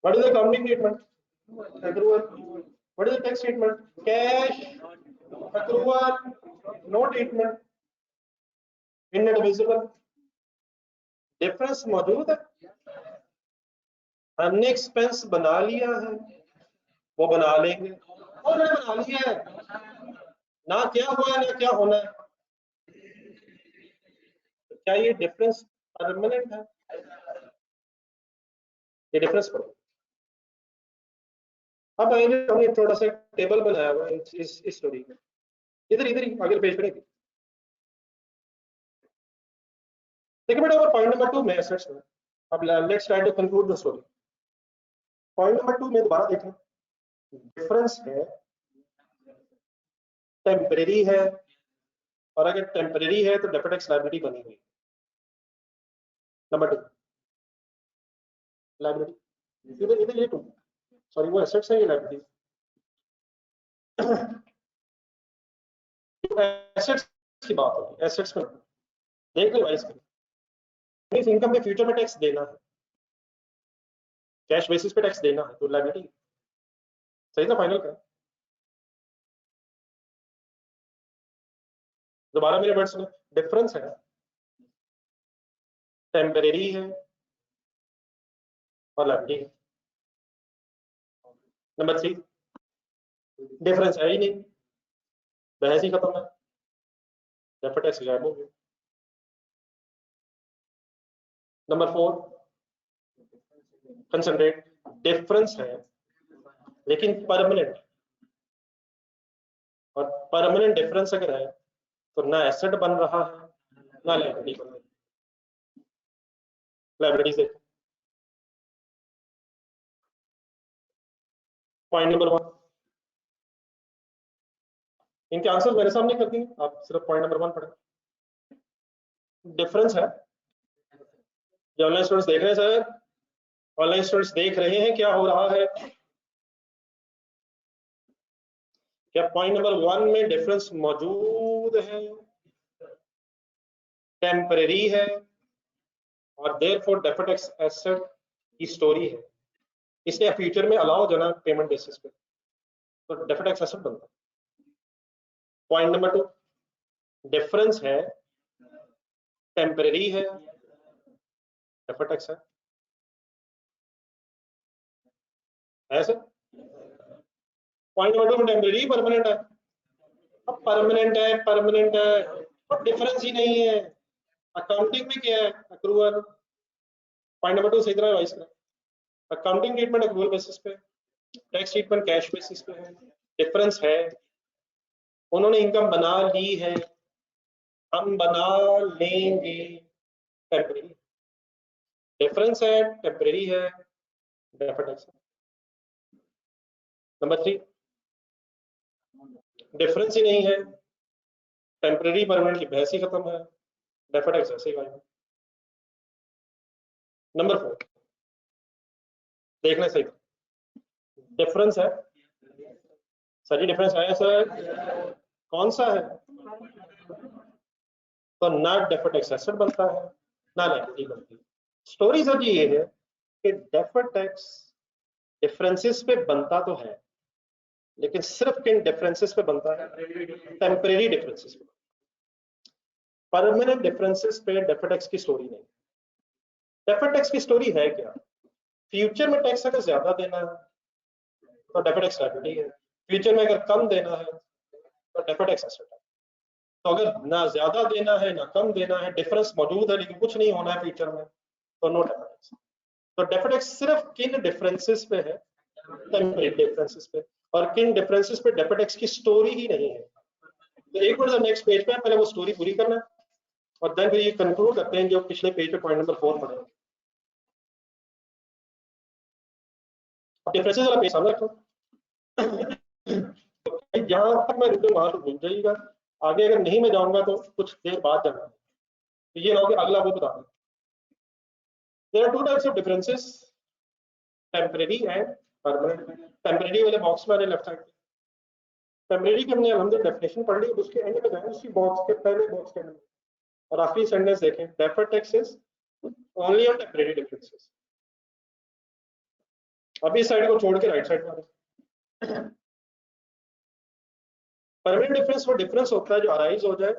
what is the accounting treatment, accrual, what is the tax treatment, cash, accrual, no treatment, inadmissible, difference मौजूद है, हमने एक्सपेंस बना लिया है, वो बना लेंगे, और बना लिया है, ना क्या हुआ है ना क्या होना है, तो क्या ये डिफरेंस परमानेंट है, ये डिफरेंस पड़ो। अब आएंगे, हमने थोड़ा सा टेबल बनाया हुआ है इस स्टोरी में, इधर इधर ही आगे पेज करेंगे। देखिए बेटा, पॉइंट नंबर 2 में एसेट्स में, अब let's try to conclude the story. Point number 2 में दोबारा देखें, डिफरेंस है टेम्परेरी है, और अगर टेम्परेरी है तो डेफर्ड टैक्स लायबिलिटी बनी हुई। नंबर 2 लायबिलिटी, इधर इधर ये 2, सॉरी वो एसेट्स है, ये लायबिलिटी। एसेट्स की बात होगी, एसेट्स में देख लो इसमें, इस इनकम पे फ्यूचर में टैक्स देना है, कैश बेसिस पे टैक्स देना है, तो लायबिलिटी सही था फाइनल का। दोबारा मेरे वर्ड्स में, डिफरेंस है टेम्परेरी है और लायबिलिटी है। नंबर 3 डिफरेंस है ही नहीं, बहस ही खत्म है, डेफर्ड टैक्स गायब हो गया। नंबर 4 कंसंट्रेट, डिफरेंस है लेकिन परमानेंट, और परमानेंट डिफरेंस अगर है तो ना एसेट बन रहा है ना लायबिलिटी बन रही है। लायबिलिटी से पॉइंट नंबर 1, इनके आंसर मेरे सामने कर दिए, आप सिर्फ पॉइंट नंबर 1 पढ़ें। डिफरेंस है, जो ऑनलाइन स्टूडेंट्स देख रहे हैं सर, ऑनलाइन स्टूडेंट्स देख रहे हैं क्या हो रहा है, क्या पॉइंट नंबर 1 में डिफरेंस मौजूद है, टेम्परेरी है, और देयरफॉर डेफर्ड टैक्स एसेट की स्टोरी है, इसलिए फ्यूचर में अलाउ जाना पेमेंट बेसिस पे, तो डेफर्ड टैक्स एसेट बनता है। पॉइंट नंबर 2, डिफरेंस है, टेम्परेरी है, डेफर्ड टैक्स है सर। पॉइंट नंबर 2 में टेम्परेरी परमानेंट है। अब परमानेंट है और डिफरेंस ही नहीं है। अकाउंटिंग में क्या है, अक्रूवल। पॉइंट नंबर 2 सही तरह रिवाइज करें। अकाउंटिंग ट्रीटमेंट अक्रूवल बेसिस पे, टैक्स ट्रीटमेंट कैश बेसिस पे है। डिफरेंस है, उन्होंने इनकम बना ली है, हम बना लेंगे, टेम्परेरी। डिफरेंस है, टेम्परेरी है, डेफर्ड टैक्स है। नंबर 3, डिफरेंस ही नहीं है, टेम्परेरी परमानेंट की बहस ही खत्म है, डेफर्ड टैक्स ऐसे ही गायब है। नंबर 4 देखना सही, डिफरेंस है सर जी, डिफरेंस है सर, कौन सा है, तो ना डेफर्ड टैक्स एसेट बनता है ना लायबिलिटी बनती है। स्टोरी सर जी ये है कि डेफर्ड टैक्स डिफरेंसेस पे बनता तो है, लेकिन सिर्फ किन डिफरेंसेस पे बनता है, टेम्परेरी डिफरेंसेस पे। परमानेंट डिफरेंसेस पे डेफर्ड टैक्स की स्टोरी नहीं। डेफर्ड टैक्स की स्टोरी है क्या, फ्यूचर में टैक्स अगर ज्यादा देना है तो डेफर्ड टैक्स लायबिलिटी है, फ्यूचर में अगर कम देना है तो डेफर्ड टैक्स एसेट है। तो अगर ना ज्यादा देना है ना कम देना है, डिफरेंस मौजूद है लेकिन कुछ नहीं होना है फ्यूचर में, तो नो डेफर्ड टैक्स। तो डेफर्ड टैक्स सिर्फ किन डिफरेंसेस पे है, टेम्परेरी डिफरेंसेस पे, और किन डिफरेंसेस पे डेफर्ड टैक्स की स्टोरी ही नहीं है। तो एक बार नेक्स्ट पेज पे पहले वो स्टोरी पूरी करना है और देन फिर ये कंक्लूड करते हैं जो पिछले पेज पे पॉइंट नंबर 4 पढ़े। डिफरेंसेस वाला पेज सामने रखो। जहां तक मैं रुकूं वहां तक मिल जाइएगा, आगे अगर नहीं मैं जाऊंगा तो कुछ देर बाद जाना, तो ये ना हो कि अगला वो बता दें। There are 2 types of differences, temporary and permanent. Temporary वाले बॉक्स में लेफ्ट साइड, टेम्परेरी की हमने अलहमदुलिल्लाह डेफिनेशन पढ़ ली, उसके एंड में जाए, उसी बॉक्स के पहले बॉक्स के एंड में और आखिरी सेंटेंस देखें, deferred tax is only on temporary differences. अभी इस साइड को छोड़ के राइट साइड में परमानेंट डिफरेंस वो डिफरेंस होता है जो अराइज हो जाए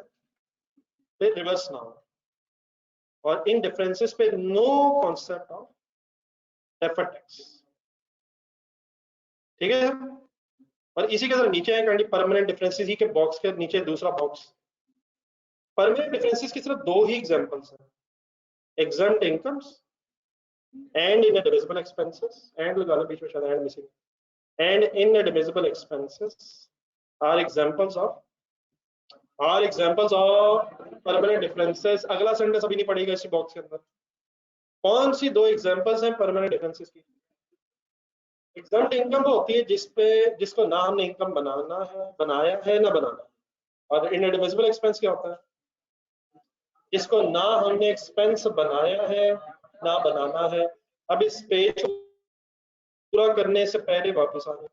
फिर रिवर्स ना हो, और इन डिफरेंसेस पे no concept of deferred tax. ठीक है, और इसी के तरह नीचे है काइंडली परमानेंट डिफरेंसेस ही के बॉक्स के नीचे दूसरा बॉक्स। परमानेंट डिफरेंसेस की सिर्फ 2 ही एग्जांपल्स हैं, exempt incomes and inadmissible expenses, and लगाना बीच में शायद and missing, and inadmissible expenses are examples of permanent differences. अगला सेंटेंस अभी नहीं पड़ेगा इसी बॉक्स के अंदर। कौन सी 2 एग्जांपल्स हैं परमानेंट डिफरेंसेस की? एग्जम्प्ट इनकम वो होती है जिसको ना हमने इनकम बनाया है ना बनाना, और इनएडमिसिबल एक्सपेंस क्या होता है, जिसको ना हमने एक्सपेंस बनाया है ना बनाना है। अब इस पेज पूरा करने से पहले वापस आ जाए,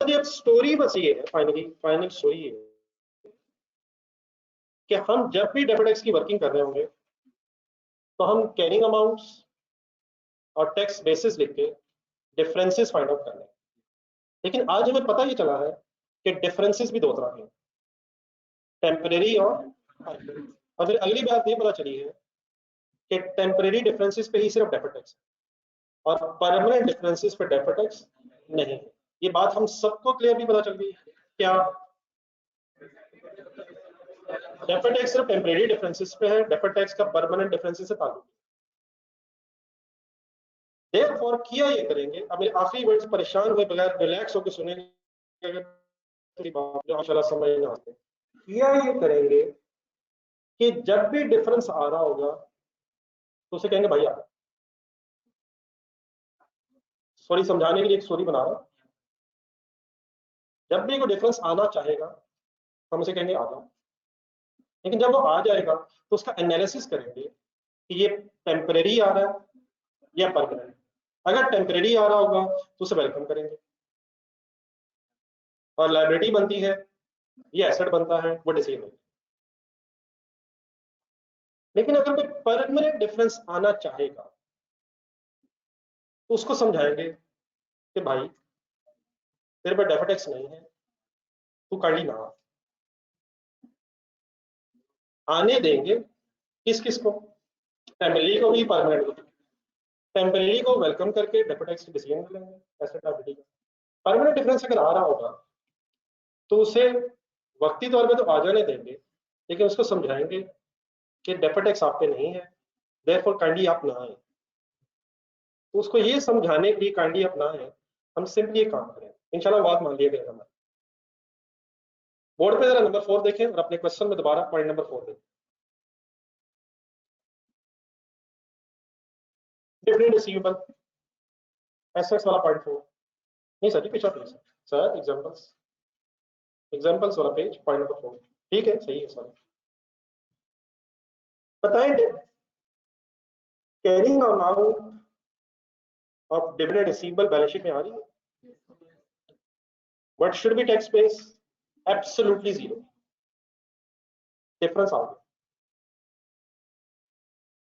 अब स्टोरी बस ये है, फाइनल स्टोरी ये है कि हम जब भी डेफर्ड टैक्स की वर्किंग कर रहे होंगे तो हम कैरिंग अमाउंट्स और टैक्स बेसिस लिख के डिफरेंसेस फाइंड आउट कर लें। लेकिन आज हमें पता ही चला है कि डिफरेंसेस भी 2 तरह के हैं, टेम्परेरी और परमानेंट। और फिर अगली बात ये पता चली है कि टेम्परेरी डिफरेंसेस पे ही सिर्फ डेफर्ड टैक्स है और परमानेंट डिफरेंसेस पे डेफर्ड टैक्स नहीं है। ये बात हम सबको क्लियरली पता चल गई। क्या डेफर्ड टैक्स सिर्फ टेम्परेरी डिफरेंसेस पे है, डेफर्ड टैक्स का परमानेंट डिफरेंसेस से ताल्लुक। देयरफॉर किया ये करेंगे, अब मेरे आखिरी वर्ड्स परेशान हुए बगैर रिलैक्स होकर सुनेंगे, जो इंशाल्लाह समझ में आते हैं। किया ये करेंगे कि जब भी डिफरेंस आ रहा होगा तो उसे कहेंगे भाई आ, सॉरी समझाने के लिए एक स्टोरी बना रहा हूं। जब भी कोई डिफरेंस आना चाहेगा तो हम उसे कहेंगे आ जाओ, लेकिन जब वो आ जाएगा तो उसका एनालिसिस करेंगे कि ये टेम्परेरी आ रहा है या परमानेंट। अगर टेम्परेरी आ रहा होगा तो उसे वेलकम करेंगे, और लायबिलिटी बनती है या एसेट बनता है वो डिसीजन लेकिन अगर कोई परमानेंट डिफरेंस आना चाहेगा तो उसको समझाएंगे कि भाई तेरे पर डेफिनेट एक्स नहीं है, तू काइंडली ना आने देंगे। किस किस को? फैमिली को भी, परमानेंट को। टेम्परेरी को वेलकम करके डेफिनेट एक्स की डिसीजन लेंगे ऐसे प्रॉपर्टी का। परमानेंट डिफरेंस अगर आ रहा होगा तो उसे वक्ती तौर पे तो आ जाने देंगे, लेकिन उसको समझाएंगे कि डेफिनेट एक्स आप पे नहीं है, देयरफॉर काइंडली आप ना आए। तो उसको ये समझाने के लिए काइंडली आप ना आए, हम सिंपली ये काम करें, इंशाल्लाह बात मान लिया गया हमारा। बोर्ड पे जरा नंबर 4 देखें और अपने क्वेश्चन में दोबारा पॉइंट नंबर 4 देखें। डिफरेंट रिसीवेबल एसेट्स वाला पॉइंट 4 नहीं सर जी, पीछा प्लीज सर, एग्जांपल्स वाला पेज पॉइंट नंबर 4। ठीक है, सही है सर। बताएं carrying amount of dividend receivable balance sheet में आ रही है। व्हाट शुड बी टैक्स बेस? Absolutely zero. डिफरेंस आ गया।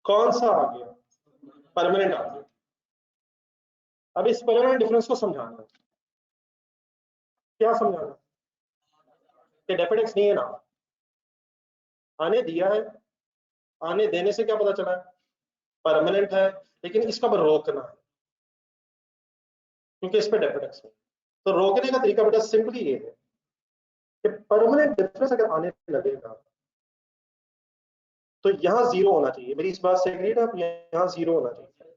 कौन सा आ गया? परमानेंट आ गया। अब इस परमानेंट डिफरेंस को समझाना है। क्या समझाना? कि डेफिनेट एक्स नहीं है ना, आने दिया है, आने देने से क्या पता चला है? परमानेंट है, लेकिन इसका रोकना है क्योंकि इस पे डेफिनेट एक्स है। तो रोकने का तरीका बेटा सिंपली ये है कि परमानेंट डिफरेंस अगर आने लगेगा तो यहां जीरो होना चाहिए। मेरी इस बात से एग्री है आप? यहां जीरो होना चाहिए।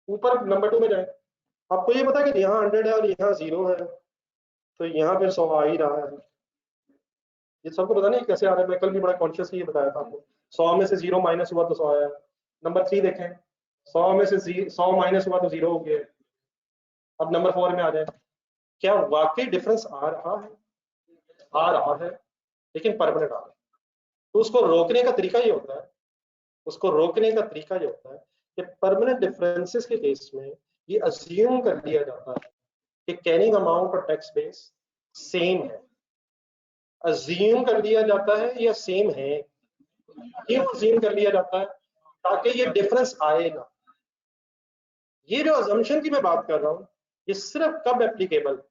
ऊपर नंबर 2 में जाए, आपको ये पता है कि यहाँ 100 है और यहाँ 0 है, तो यहाँ फिर 100 आ ही रहा है। ये सबको पता नहीं कैसे आ रहा है, मैं कल भी बड़ा कॉन्शियसली ये बताया था आपको। 100 में से 0 माइनस हुआ तो 100 आया। नंबर 3 देखें, 100 में से 100 माइनस हुआ तो 0 हो गया। अब नंबर 4 में आ जाए, क्या वाकई डिफरेंस आ रहा है? आ रहा है, लेकिन परमानेंट आ रहा है। तो उसको रोकने का तरीका ये होता है, उसको रोकने का तरीका ये होता है कि परमानेंट डिफरेंसेस के केस में ये अज्यूम कर लिया जाता है कि कैरिंग अमाउंट और टैक्स बेस सेम है। अज्यूम कर लिया जाता है या सेम है, क्यों अज्यूम कर लिया जाता है? ताकि ये डिफरेंस आएगा। ये जो अजम्पशन की मैं बात कर रहा हूं, ये सिर्फ कब एप्लीकेबल?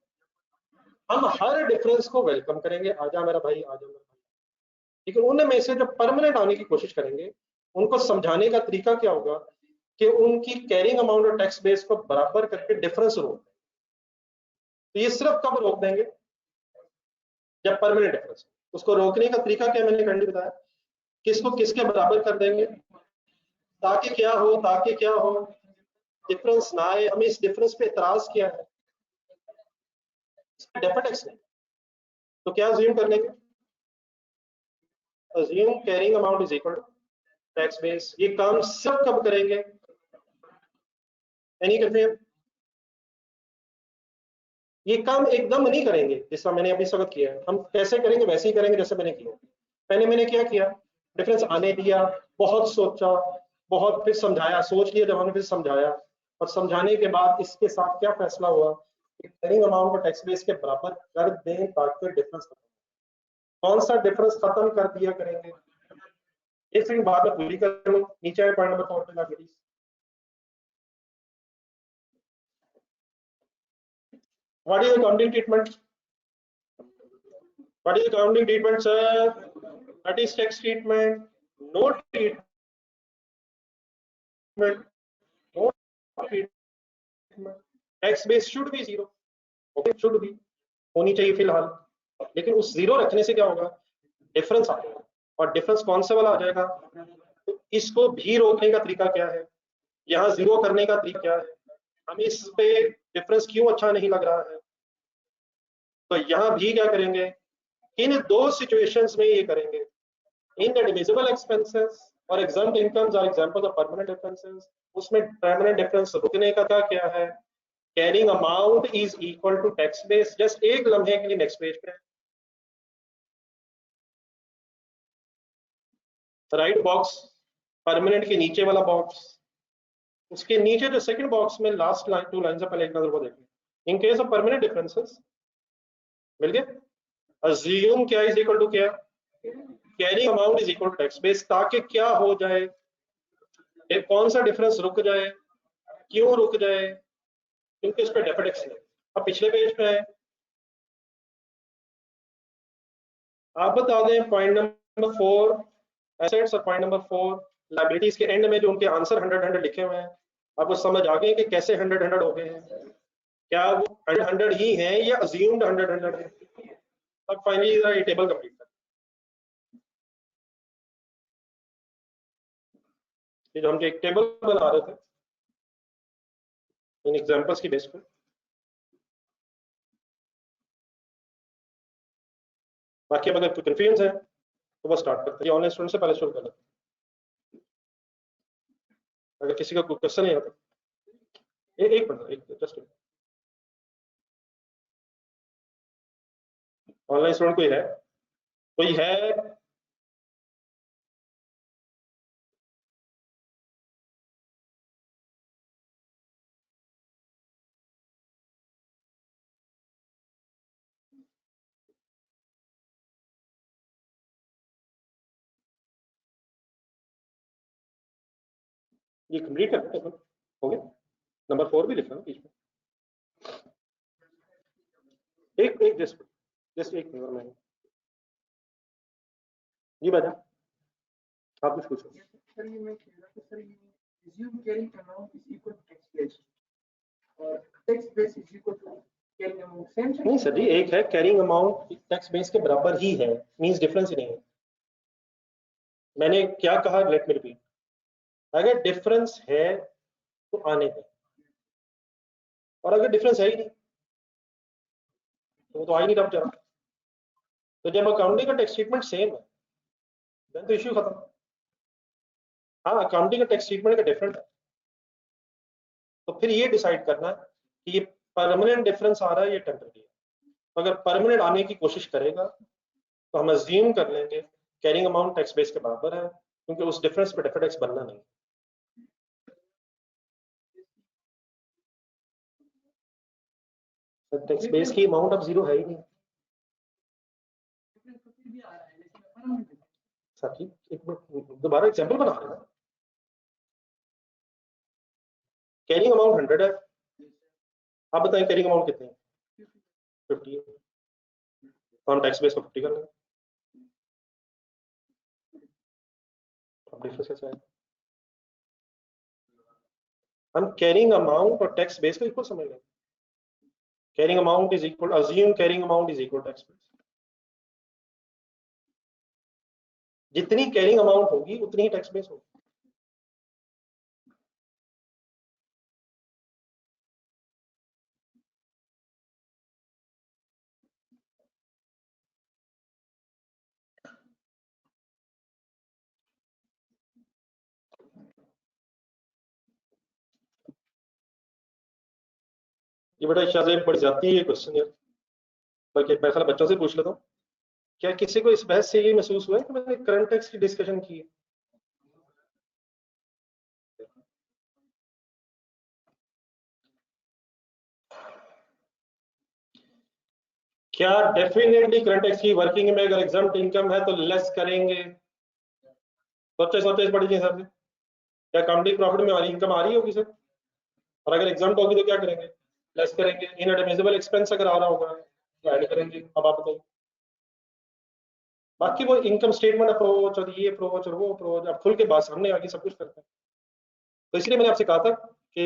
हम हर डिफरेंस को वेलकम करेंगे, आजा मेरा भाई, आजा मेरा भाई, लेकिन उनमें से जो परमानेंट आने की कोशिश करेंगे उनको समझाने का तरीका क्या होगा कि उनकी कैरिंग अमाउंट और टैक्स बेस को बराबर करके डिफरेंस रोक। तो ये सिर्फ कब रोक देंगे? जब परमानेंट डिफरेंस। उसको रोकने का तरीका क्या मैंने कंडी बताया, किसको किसके बराबर कर देंगे ताकि क्या हो, ताकि क्या हो, डिफरेंस ना आए। हमें इस डिफरेंस पे एतराज किया है, डेफिनेट एक्स नहीं। तो क्या अज्यूम कर लेंगे? Assume carrying amount is equal to tax base. ये काम सब कब करेंगे? Any confusion? ये काम एकदम नहीं करेंगे जिसका मैंने अभी वक्त किया है। हम कैसे करेंगे? वैसे ही करेंगे जैसे मैंने किया। पहले मैंने क्या किया, डिफरेंस आने दिया, बहुत सोचा, बहुत फिर समझाया, सोच लिया जब हमने, फिर समझाया, और समझाने के बाद इसके साथ क्या फैसला हुआ कि कैरिंग अमाउंट को टैक्स बेस के बराबर कर दें ताकि डिफरेंस। कौन सा डिफरेंस खत्म कर दिया करेंगे? एक सेकंड बाद में पूरी कर लूं, नीचे पॉइंट नंबर 4 पे जाके। What is accounting treatment? What is accounting treatment, sir? What is tax treatment? No treatment. No treatment. Tax base should be zero. Okay, should be होनी चाहिए फिलहाल, लेकिन उस जीरो रखने से क्या होगा? डिफरेंस आ जाएगा। और डिफरेंस कौन से वाला आ जाएगा? तो इसको भी रोकने का तरीका क्या है? यहाँ जीरो करने का तरीका क्या है? हमें इस पे डिफरेंस क्यों अच्छा नहीं लग रहा है? तो यहाँ भी क्या करेंगे? इन दो सिचुएशंस में ये करेंगे। Inadmissible expenses और exempt incomes are examples of permanent differences. उसमें permanent difference रुकने का क्या है? Carrying amount is equal to tax base. Just एक लम्हे के लिए next page पे राइट बॉक्स, परमानेंट के नीचे वाला बॉक्स, उसके नीचे जो सेकंड बॉक्स में लास्ट लाइन 2 लाइन से पहले एक नजर को देखें। In case of permanent differences मिल गए। अज्यूम क्या इज इक्वल टू क्या? Carrying amount is equal to tax base, ताकि क्या हो जाए, कौन सा डिफरेंस रुक जाए, क्यों रुक जाए, क्योंकि उस पर डेफर्ड टैक्स नहीं। अब पिछले पेज पे है, आप बता दें पॉइंट नंबर 4 एसेट्स और पॉइंट नंबर 4 लाइबिलिटीज के एंड में जो उनके आंसर 100 लिखे हुए हैं, आपको समझ आ गए कि कैसे 100 हो गए हैं, क्या वो 100 ही हैं या अज्यूम्ड 100 है। अब फाइनली ये टेबल कंप्लीट कर, ये जो हम एक टेबल बना रहे थे इन एग्जांपल्स की बेस पे, बाकी अब अगर कोई कंफ्यूजन है तो बस स्टार्ट करते हैं, ऑनलाइन स्टूडेंट से पहले शुरू कर लेते हैं। अगर किसी का कोई क्वेश्चन नहीं आता, एक मिनट, एक जस्ट ऑनलाइन स्टूडेंट कोई है ये कंप्लीट करते हैं, हो गया। नंबर 4 भी लिखा ना बीच में, एक जस्ट एक मिनट में जी बाजा, आप कुछ पूछो। सर ये मैं कह रहा था सर, ये assume carrying amount is equal to tax base और tax base is equal to carrying amount, same नहीं सर जी, एक है कैरिंग अमाउंट टैक्स बेस के बराबर ही है, मींस डिफरेंस ही नहीं है। मैंने क्या कहा, लेट मी रिपीट, अगर डिफरेंस है तो आने दें, और अगर डिफरेंस है ही नहीं तो वो तो आ ही नहीं रहा बेचारा। तो जब अकाउंटिंग का टैक्स ट्रीटमेंट सेम है देन तो इश्यू खत्म। हाँ, अकाउंटिंग का टैक्स ट्रीटमेंट का डिफरेंट है, तो फिर ये डिसाइड करना कि ये परमानेंट डिफरेंस आ रहा है या टेम्परेरी है। अगर परमानेंट आने की कोशिश करेगा तो हम अज्यूम कर लेंगे कैरिंग अमाउंट टैक्स बेस के बराबर है, क्योंकि उस डिफरेंस पे डेफर्ड टैक्स बनना नहीं। टैक्स बेस की अमाउंट अब जीरो है ही नहीं। साथी एक मिनट, दोबारा एग्जांपल बना रहे ना, कैरिंग अमाउंट 100 है, आप बताएं कैरिंग अमाउंट कितनी है, 50 है, तो हम टैक्स बेस को 50 कर लेंगे। अब डिफरेंस कैसे आएगा, हम कैरिंग अमाउंट और टैक्स बेस को इक्वल समझ लेंगे। Carrying amount is equal, assume carrying amount is equal tax base, जितनी कैरिंग अमाउंट होगी उतनी ही टैक्स बेस होगी। ये बड़ा शायद बड़ी जाती है ये क्वेश्चन यार, बल्कि मैं सारा बच्चों से पूछ लेता हूँ, क्या किसी को इस बहस से ये महसूस हुआ है कि मैंने करंट टैक्स की डिस्कशन की है? क्या डेफिनेटली करंट टैक्स की वर्किंग में अगर एग्जाम्प्ट इनकम है तो लेस करेंगे? सोचे पड़ी सर, क्या अकाउंटिंग प्रॉफिट में हमारी इनकम आ रही होगी सर, और अगर एग्जाम्प्ट होगी तो क्या करेंगे, लेस करेंगे। इनएडमिसिबल एक्सपेंस अगर आ रहा होगा तो ऐड करेंगे। अब आप बताइए, बाकी वो इनकम स्टेटमेंट अप्रोच और ये अप्रोच और वो अप्रोच अब खुल के बात सामने आ गई, सब कुछ करते हैं। तो इसलिए मैंने आपसे कहा था कि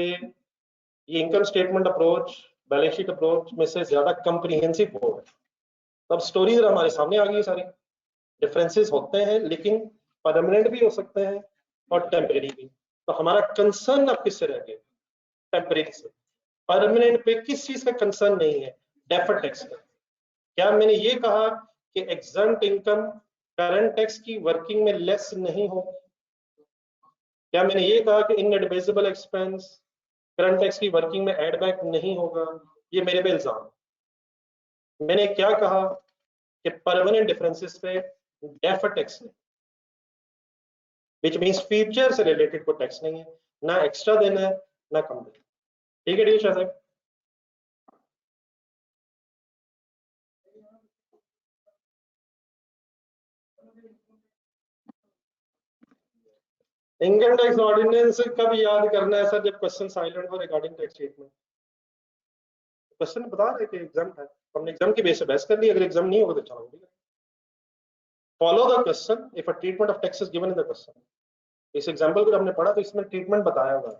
ये income statement approach, balance sheet approach में से ज्यादा कंप्रीहेंसिव बोर्ड है। तो अब स्टोरीज हमारे सामने आ गई सारी, डिफरेंसेस होते हैं लेकिन परमानेंट भी हो सकते हैं और टेम्परेरी भी। तो हमारा कंसर्न अब किससे रह गया, टेम्परेरी से। परमानेंट पे किस चीज का कंसर्न नहीं है, डेफर्ड टैक्स का। क्या मैंने ये कहा कि एग्जम्प्ट इनकम करंट टैक्स की वर्किंग में लेस नहीं होगी? क्या मैंने ये कहा कि इनएडमिसिबल एक्सपेंस करंट टैक्स की वर्किंग में एड बैक नहीं होगा? ये मेरे पे इल्जाम। मैंने क्या कहा कि परमानेंट डिफरेंसेस पे डेफर्ड टैक्स नहीं, विच मींस फ्यूचर से रिलेटेड को टैक्स नहीं है, ना एक्स्ट्रा देना है ना कम देना। ठीक है डील शाह साहब? इनकम टैक्स ऑर्डिनेंस कब याद करना है सर, जब क्वेश्चन साइलेंट हो रिगार्डिंग टैक्स स्टेटमेंट। क्वेश्चन बता रहे कि एग्जाम है, हमने एग्जाम की बेस पे बहस कर ली, अगर एग्जाम नहीं होगा तो चलो follow the question if a treatment of tax is given in the question. इस एग्जांपल को हमने पढ़ा तो इसमें ट्रीटमेंट बताया हुआ है,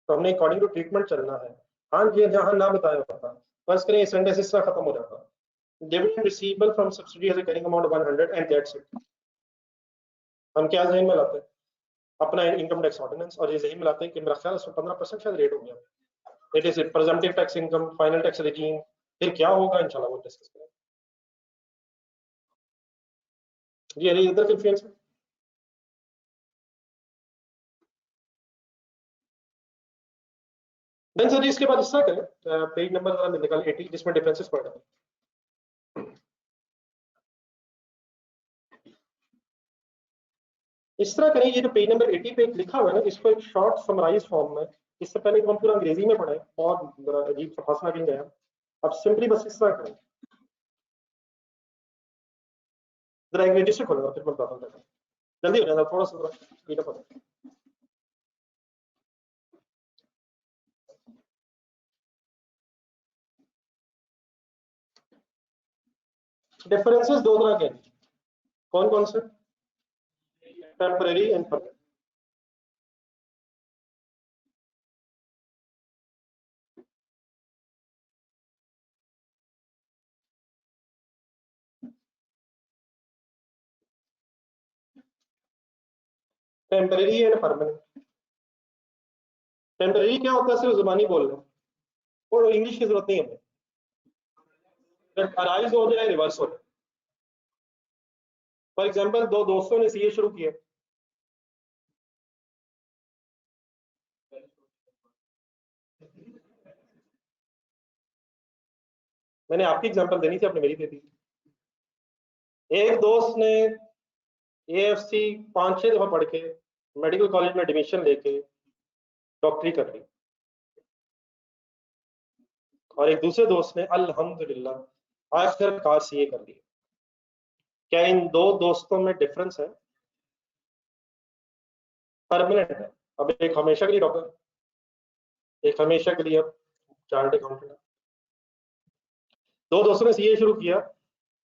तो हमने अकॉर्डिंग टू ट्रीटमेंट चलना है। हाँ जी जहाँ ना बताया होता बस करें सेंटेंस इस तरह खत्म हो जाता, dividend receivable from subsidy has a carrying amount 100 and that's it. हम क्या जहन में लाते हैं अपना इनकम टैक्स ऑर्डिनेंस, और ये जहन में लाते हैं कि मेरा ख्याल 15% शायद रेट हो गया, it is presumptive tax income, final tax regime, फिर क्या होगा इंशाल्लाह वो डिस्कस करेंगे। जी अली इधर कन्फ्यूजन है। देन सर इसके बाद इस तरह करें, पेज नंबर जरा निकाल 80 जिसमें डिफरेंसेस पढ़ रहे हैं। इस तरह करें, ये जो पेज नंबर 80 पे लिखा हुआ है ना, इसको एक शॉर्ट समराइज फॉर्म में, इससे पहले हम पूरा अंग्रेजी में पढ़े और अजीब सा फंसा भी गया, अब सिंपली बस इस तरह करें, जरा एक रजिस्टर खोलेगा फिर मैं बताता हूँ, जल्दी हो जाएगा थोड़ा सा स्पीड अप। डिफरेंसेस दो तरह के, कौन कौन से, temporary and permanent. Temporary and permanent. Temporary क्या होता है, सिर्फ जुबानी बोल रहे हैं और इंग्लिश की जरूरत नहीं है हमें, अराइज हो जाए रिवर्स हो जाए। फॉर एग्जांपल दो दोस्तों ने सीए शुरू किया, मैंने आपकी एग्जांपल देनी थी, आपने मेरी दे दी। एक दोस्त ने एएफसी 5-6 दफा पढ़ के मेडिकल कॉलेज में एडमिशन लेके डॉक्टरी कर ली, और एक दूसरे दोस्त ने अल्हम्दुलिल्लाह आखिरकार सीए कर ली। क्या इन दो दोस्तों में डिफरेंस है? परमानेंट है। अब एक हमेशा के लिए डॉक्टर, एक हमेशा के लिए चार्टर्ड अकाउंटेंट। दो दोस्तों ने सीए शुरू किया,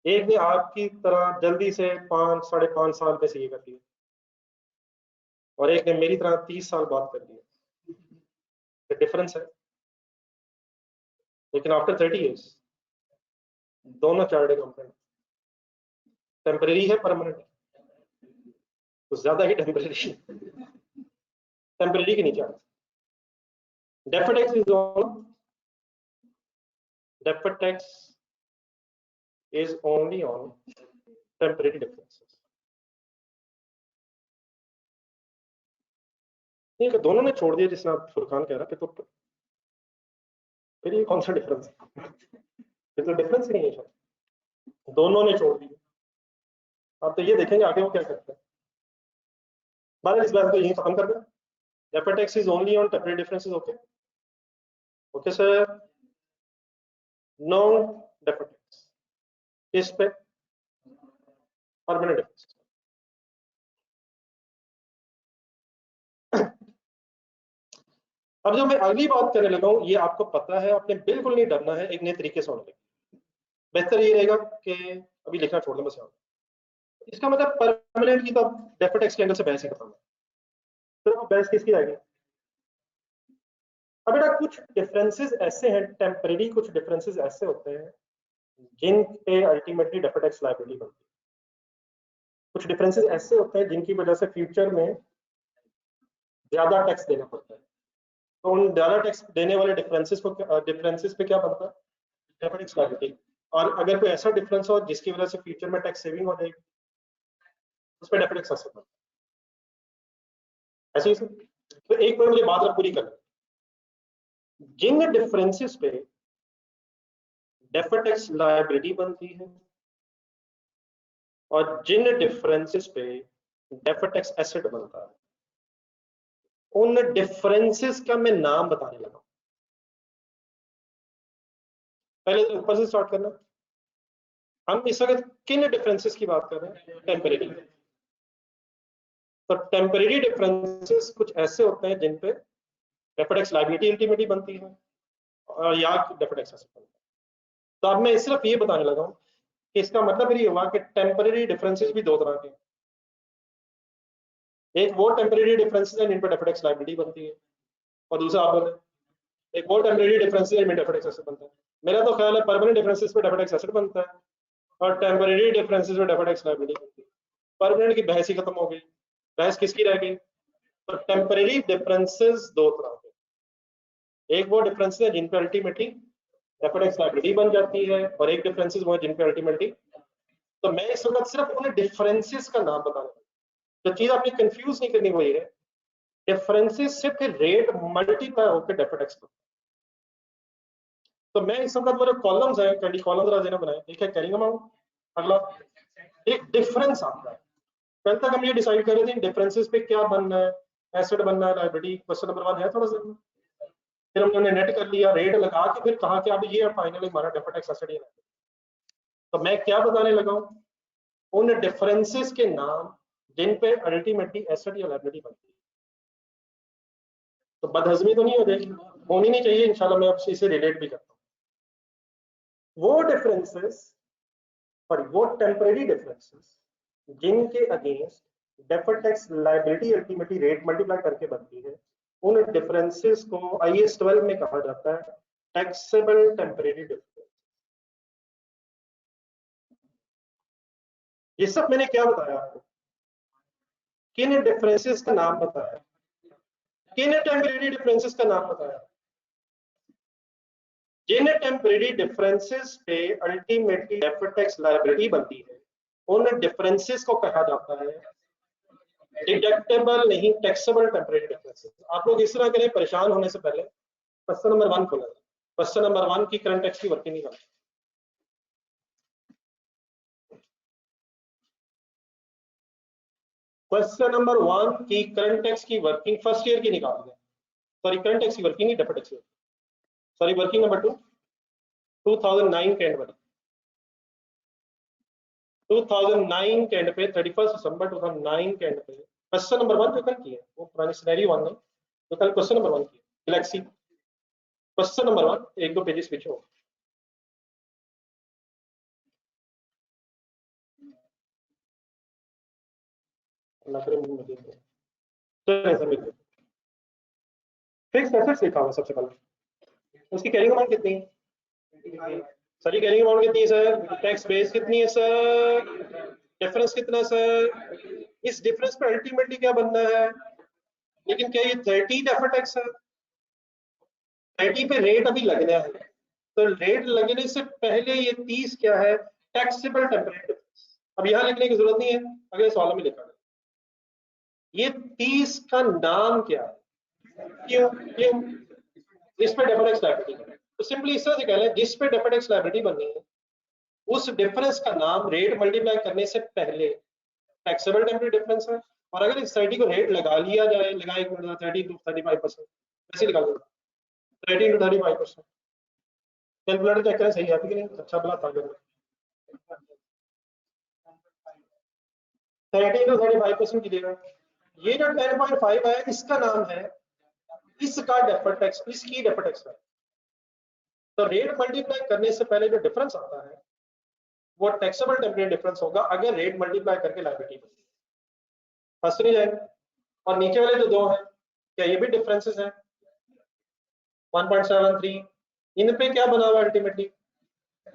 एक ने आपकी तरह जल्दी से 5-5.5 साल में सीए कर लिया और एक ने मेरी तरह 30 साल बाद कर लिया, डिफरेंस है। लेकिन आफ्टर 30 इयर्स दोनों चार्टर्ड अकाउंटेंट। टेम्परेरी है परमानेंट है, कुछ ज्यादा ही टेम्परेरी, टेम्परेरी के नीचे आना। deferred tax is on, deferred tax is only on temporary differences। नहीं कि दोनों ने छोड़ दिया, जिसने आप फुरकान कह रहा कि तो फिर ये कौन सा डिफरेंस है? फिर तो डिफरेंस ही नहीं है शायद, दोनों ने छोड़ दिया। आप तो ये देखेंगे आगे वो क्या करते हैं। बार इस बात को यही खत्म कर दें, deferred tax is only on temporary differences। Okay okay sir, no deferred tax इस पे परमानेंट डिफरेंस। अब जो मैं अगली बात करने लगा हूं, ये आपको पता है, आपने बिल्कुल नहीं डरना है, एक नए तरीके से होने लगे। बेहतर ये रहेगा कि अभी लिखना छोड़ दें बस यहाँ। इसका मतलब परमानेंट की तो डेफर्ड टैक्स के एंगल से बहस ही खत्म है, फिर अब बहस किसकी रहेगी? अब बेटा कुछ डिफरेंसेस ऐसे हैं टेम्परेरी, कुछ डिफरेंसेस ऐसे होते हैं जिन पे अल्टीमेटली डेफर्ड टैक्स लायबिलिटी बनती है। कुछ डिफरेंसेस ऐसे होते हैं जिनकी वजह से फ्यूचर में ज्यादा टैक्स देना पड़ता है, तो उन ज्यादा टैक्स देने वाले डिफरेंसेस पे क्या बनता है? Deferred tax liability. और अगर कोई ऐसा डिफरेंस हो जिसकी वजह से फ्यूचर में टैक्स सेविंग हो जाएगी, उस पर डेफर्ड टैक्स असर बनता है। ऐसे ही तो एक बार मुझे बात पूरी करना, जिन डिफरेंसेस पे डेफर्ड टैक्स लायबिलिटी बनती है और जिन डिफरेंसेस पे डेफर्ड टैक्स एसेट बनता है, उन डिफरेंसेस का मैं नाम बताने लगा। पहले तो ऊपर से स्टार्ट करना। हम इस वक्त किन डिफरेंसेस की बात कर रहे हैं? टेम्परेरी। तो टेम्परेरी डिफरेंसेस कुछ ऐसे होते हैं जिन पे डेफर्ड टैक्स लायबिलिटी अल्टीमेटली बनती है और या डेफर्ड टैक्स एसेट बनता है। तो अब मैं सिर्फ ये बताने लगा हूँ कि इसका मतलब ये हुआ कि टेम्परेरी डिफरेंसेस भी दो तरह के हैं। एक वो टेम्परेरी डिफरेंसेस है जिन पर डेफर्ड टैक्स लायबिलिटी बनती है, और दूसरा आप बोले एक वो टेम्परेरी डिफरेंसेस है जिनमें डेफर्ड टैक्स एसेट बनता है। मेरा तो ख्याल है परमानेंट डिफरेंसेस पे डेफर्ड टैक्स एसेट बनता है और टेम्परेरी डिफरेंसेस पे डेफर्ड टैक्स लायबिलिटी बनती है। परमानेंट की बहस ही खत्म हो गई, बहस किसकी रह गई? तो टेम्परेरी डिफरेंसेस दो तरह के, एक वो डिफरेंसेस है जिन पे अल्टीमेटली डेफर्ड टैक्स लायबिलिटी बन जाती है और एक डिफरेंसेस वो है जिन पे अल्टीमेटली। तो मैं इस वक्त सिर्फ उन डिफरेंसेस का नाम बताने, जो चीज आपने कंफ्यूज नहीं करनी वही है, डिफरेंसेस से फिर रेट मल्टीप्लाई होकर डेफर्ड टैक्स बनता है। तो मैं इस वक्त मेरे कॉलम्स है, कैंडी कॉलम जरा देना बनाए, एक है कैरिंग अमाउंट, अगला एक डिफरेंस आता है। कल तक हम ये डिसाइड कर रहे थे डिफरेंसेस पे क्या बनना है, एसेट बनना है, लायबिलिटी, क्वेश्चन नंबर 1 है थोड़ा सा। फिर हमने नेट कर लिया, रेट लगा के फिर कहा कि अब ये फाइनली हमारा डेफर्ड टैक्स एसेट ही है। तो मैं क्या बताने लगा हूँ, उन डिफरेंसेस के नाम जिन पे अल्टीमेटली एसेट या लायबिलिटी बनती है। तो बदहजमी तो नहीं हो जाएगी, होनी नहीं चाहिए, इंशाल्लाह मैं आपसे इसे रिलेट भी करता हूँ। वो डिफरेंसेस और वो टेम्परेरी डिफरेंसेस जिनके against deferred tax liability ultimately rate multiply करके बनती है, उन डिफरेंसेस को IAS 12 में कहा जाता है टैक्सेबल टेम्परेरी डिफरेंस। ये सब मैंने क्या बताया आपको, किन डिफरेंसेस का नाम बताया, किन टेम्परेरी डिफरेंसेस का नाम बताया, जिन टेम्परेरी डिफरेंसेस पे अल्टीमेटली डेफर्ड टैक्स लायबिलिटी बनती है, उन डिफरेंसेस को कहा जाता है डिडक्टेबल नहीं टैक्सेबल टेम्परेरी डिफरेंसेस। आप लोग इस तरह करें, परेशान होने से पहले क्वेश्चन नंबर 1 खोलें, क्वेश्चन नंबर 1 की करंट टैक्स की वर्किंग निकालें। क्वेश्चन नंबर 1 की करंट टैक्स की वर्किंग फर्स्ट ईयर की निकाल दें, सॉरी करंट टैक्स की वर्किंग ही deferred tax, sorry working number 2 2009 के एंड वाली, 2009 के एंड पे 31 दिसंबर 2009 के एंड पे क्वेश्चन नंबर 1 जो कल की है, वो पुरानी सिनेरियो 1 नहीं, जो कल क्वेश्चन नंबर 1 की गैलेक्सी क्वेश्चन नंबर 1 एक दो पेजेस पीछे हो। फिक्स एसेट्स लिखा हुआ सबसे पहले, उसकी कैरिंग अमाउंट कितनी है? सर कैरिंग अमाउंट कितनी है सर? टैक्स बेस कितनी है सर? डिफरेंस कितना है सर? इस डिफरेंस पे अल्टीमेटली क्या बनना है? लेकिन क्या ये 30 डेफर्ड टैक्स है? 30 पे रेट अभी लगना है, तो रेट लगने से पहले ये 30 क्या है? Taxable temporary difference. अब यहाँ लिखने की जरूरत नहीं है, अगले सवाल में लिखा है। ये 30 का नाम क्या है? क्यों क्यों जिस पे डेफर्ड टैक्स लायबिलिटी, तो सिंपली इस तरह से कह लें, जिस पे डेफर्ड टैक्स लायबिलिटी बननी है उस डिफरेंस का नाम रेट मल्टीप्लाई करने से पहले टैक्सेबल टेम्परेरी डिफरेंस है। और अगर इस 30 को रेट लगा लिया जाए, लगाए 30 to 35%, ऐसे निकाल दो 30 to 35%, कैलकुलेटर चेक करें सही है कि नहीं, अच्छा भला था 30 to 35% की देगा। ये जो 10.5 है इसका नाम है, इसका डेफर्ड टैक्स, इसकी डेफर्ड टैक्स है। तो रेट मल्टीप्लाई करने से पहले जो डिफरेंस आता है वो टैक्सेबल टेम्परेरी डिफरेंस होगा अगर रेट मल्टीप्लाई करके लायबिलिटी बनती है। फंस नहीं जाएगा। और नीचे वाले जो दो हैं, क्या ये भी डिफरेंसेस हैं? 1.73, इन पे क्या बना हुआ अल्टीमेटली?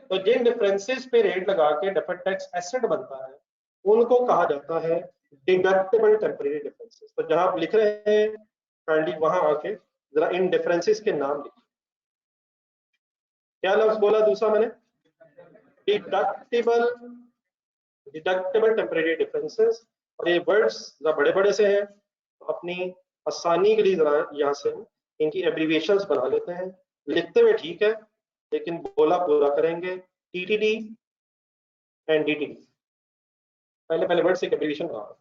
तो जिन डिफरेंसेस पे रेट लगा के डेफर्ड टैक्स एसेट बनता है उनको कहा जाता है डिडक्टेबल टेम्परेरी डिफरेंसेस। तो जहां आप लिख रहे हैं काइंडली वहां आके जरा इन डिफरेंसेस के नाम लिखिए। क्या लफ्ज बोला दूसरा मैंने? Deductible, deductible temporary differences. और ये वर्ड्स जरा बड़े बड़े से हैं, तो अपनी आसानी के लिए जरा यहाँ से इनकी एब्रीविएशंस बना लेते हैं। लिखते हुए ठीक है, लेकिन बोला पूरा करेंगे। TTD एंड DTD, पहले पहले वर्ड से एब्रीविएशन बना।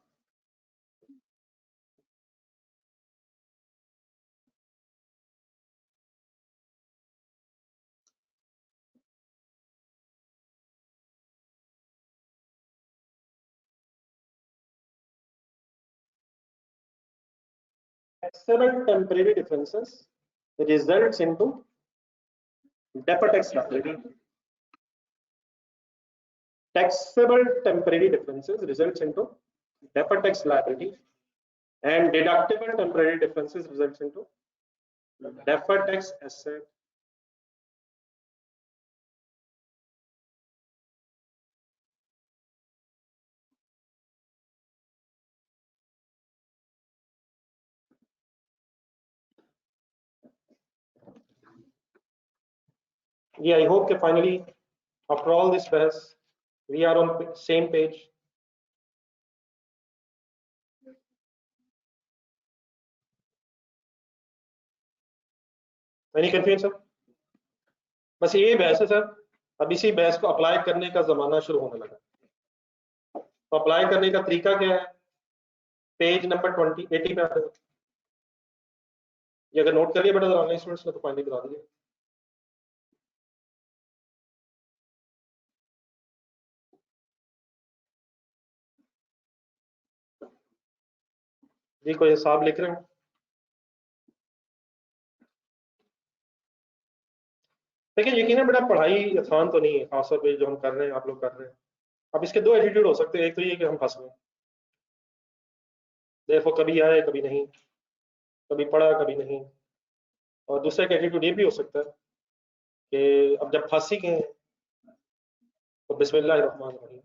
taxable temporary differences results into deferred tax liability. Taxable temporary differences results into deferred tax liability, and deductible temporary differences results into deferred tax asset. Yeah, I hope that finally, after all this buzz, we are on same page. Any confusion, sir? बस ये बहस है सर, अब इसी बहस को अप्लाई करने का जमाना शुरू होने लगा। तो अप्लाई करने का तरीका क्या है? पेज नंबर 80 पे आते हैं। ये अगर नोट कर लिया बेटा ऑनलाइन स्टूडेंट्स ने तो फाइनली बता दिया। जी कोई हिसाब लिख रहे हैं? लेकिन यकीन बेटा पढ़ाई आसान तो नहीं है, खासतौर पे जो हम कर रहे हैं, आप लोग कर रहे हैं। अब इसके दो एटीट्यूड हो सकते हैं, एक तो ये कि हम फंस गए, देखो कभी आए कभी नहीं, कभी पढ़ा कभी नहीं, और दूसरा एक एटीट्यूड ये भी हो सकता है कि अब जब फंस ही गए तो बिस्मिल्लाहिर्रहमानिर्रहीम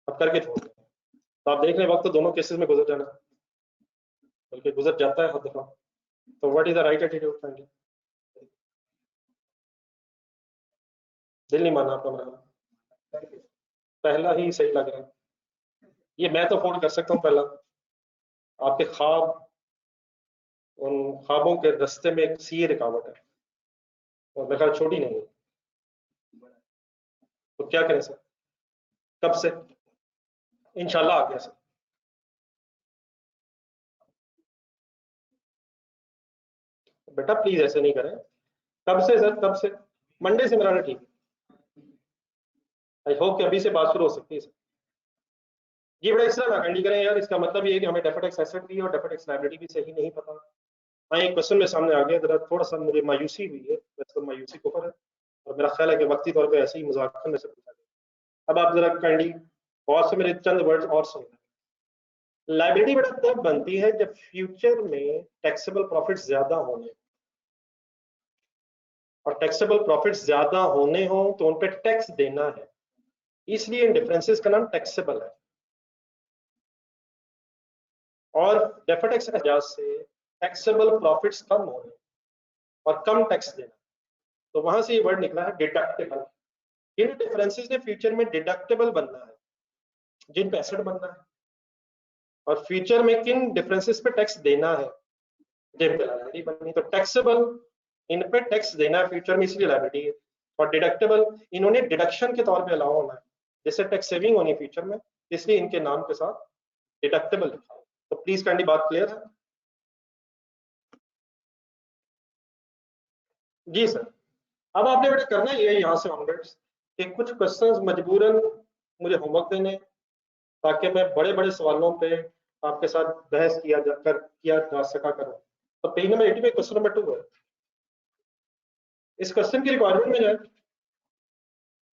अब करके छोड़ दें। तो आप देख रहे वक्त तो दोनों केसेस में गुजर जाना, बल्कि गुजर जाता है हर दफा। तो what is the right attitude? Friendly दिल नहीं माना आपका, मेरा पहला ही सही लग रहा है। ये मैं तो फोन कर सकता हूँ पहला, आपके ख्वाब, उन ख्वाबों के रास्ते में एक सी रुकावट है और मेरा ख्याल छोटी नहीं है। तो क्या करें सर? कब से? इंशाल्लाह आ गया सर। बेटा प्लीज ऐसे नहीं करें। कब से सर? कब से? मंडे से मेरा ठीक है। आई होप कि अभी से बात शुरू हो सकती है सर। ये बड़ा इस तरह ना कैंडी करें यार, इसका मतलब ये है कि हमें डेफर्ड टैक्स एसेट भी और डेफर्ड टैक्स लायबिलिटी भी सही नहीं पता। हाँ एक क्वेश्चन मेरे सामने आ गया, जरा थोड़ा सा मुझे मायूसी हुई है, वैसे तो मायूसी को पर है, और मेरा ख्याल है कि वक्ती तौर पे ऐसे ही मजाक में से पूछा गया। अब आप जरा काइंडली बहुत से मेरे चंद वर्ड्स और सुन लें। लायबिलिटी बेटा तब बनती है जब फ्यूचर में टैक्सेबल प्रॉफिट ज्यादा होने, और टैक्सेबल प्रॉफिट ज्यादा होने हो तो उन पर टैक्स देना है, इसलिए इन डिफरेंसेस का नाम टैक्सेबल है। और डेफर्ड टैक्स एजाज से टैक्सेबल प्रॉफिट्स कम होने और कम टैक्स देना, तो वहां से ये वर्ड निकला है डिडक्टेबल। इन डिफरेंसेस ने फ्यूचर में डिडक्टेबल बनना है, जिन पे एसेट बनना है, और फ्यूचर में किन डिफरेंसेस पे टैक्स देना है, जिन पे लायबिलिटी बननी। तो टैक्सेबल इन पे टैक्स देना है फ्यूचर में, इसलिए लायबिलिटी है। और डिडक्टेबल इन्होंने डिडक्शन के तौर पे अलाउ होना है, जैसे टैक्स सेविंग होनी है फ्यूचर में, इसलिए इनके नाम के साथ डिडक्टेबल लिखा है। तो प्लीज काइंडली बात क्लियर है? जी सर। अब आपने बेटा करना ये है यहाँ से ऑनवर्ड्स कि कुछ क्वेश्चंस मजबूरन मुझे होमवर्क देने, ताकि मैं बड़े बड़े सवालों पे आपके साथ बहस किया जा सका करूँ। तो पेज नंबर 80 में क्वेश्चन नंबर 2 है। इस क्वेश्चन की रिक्वायरमेंट में जाए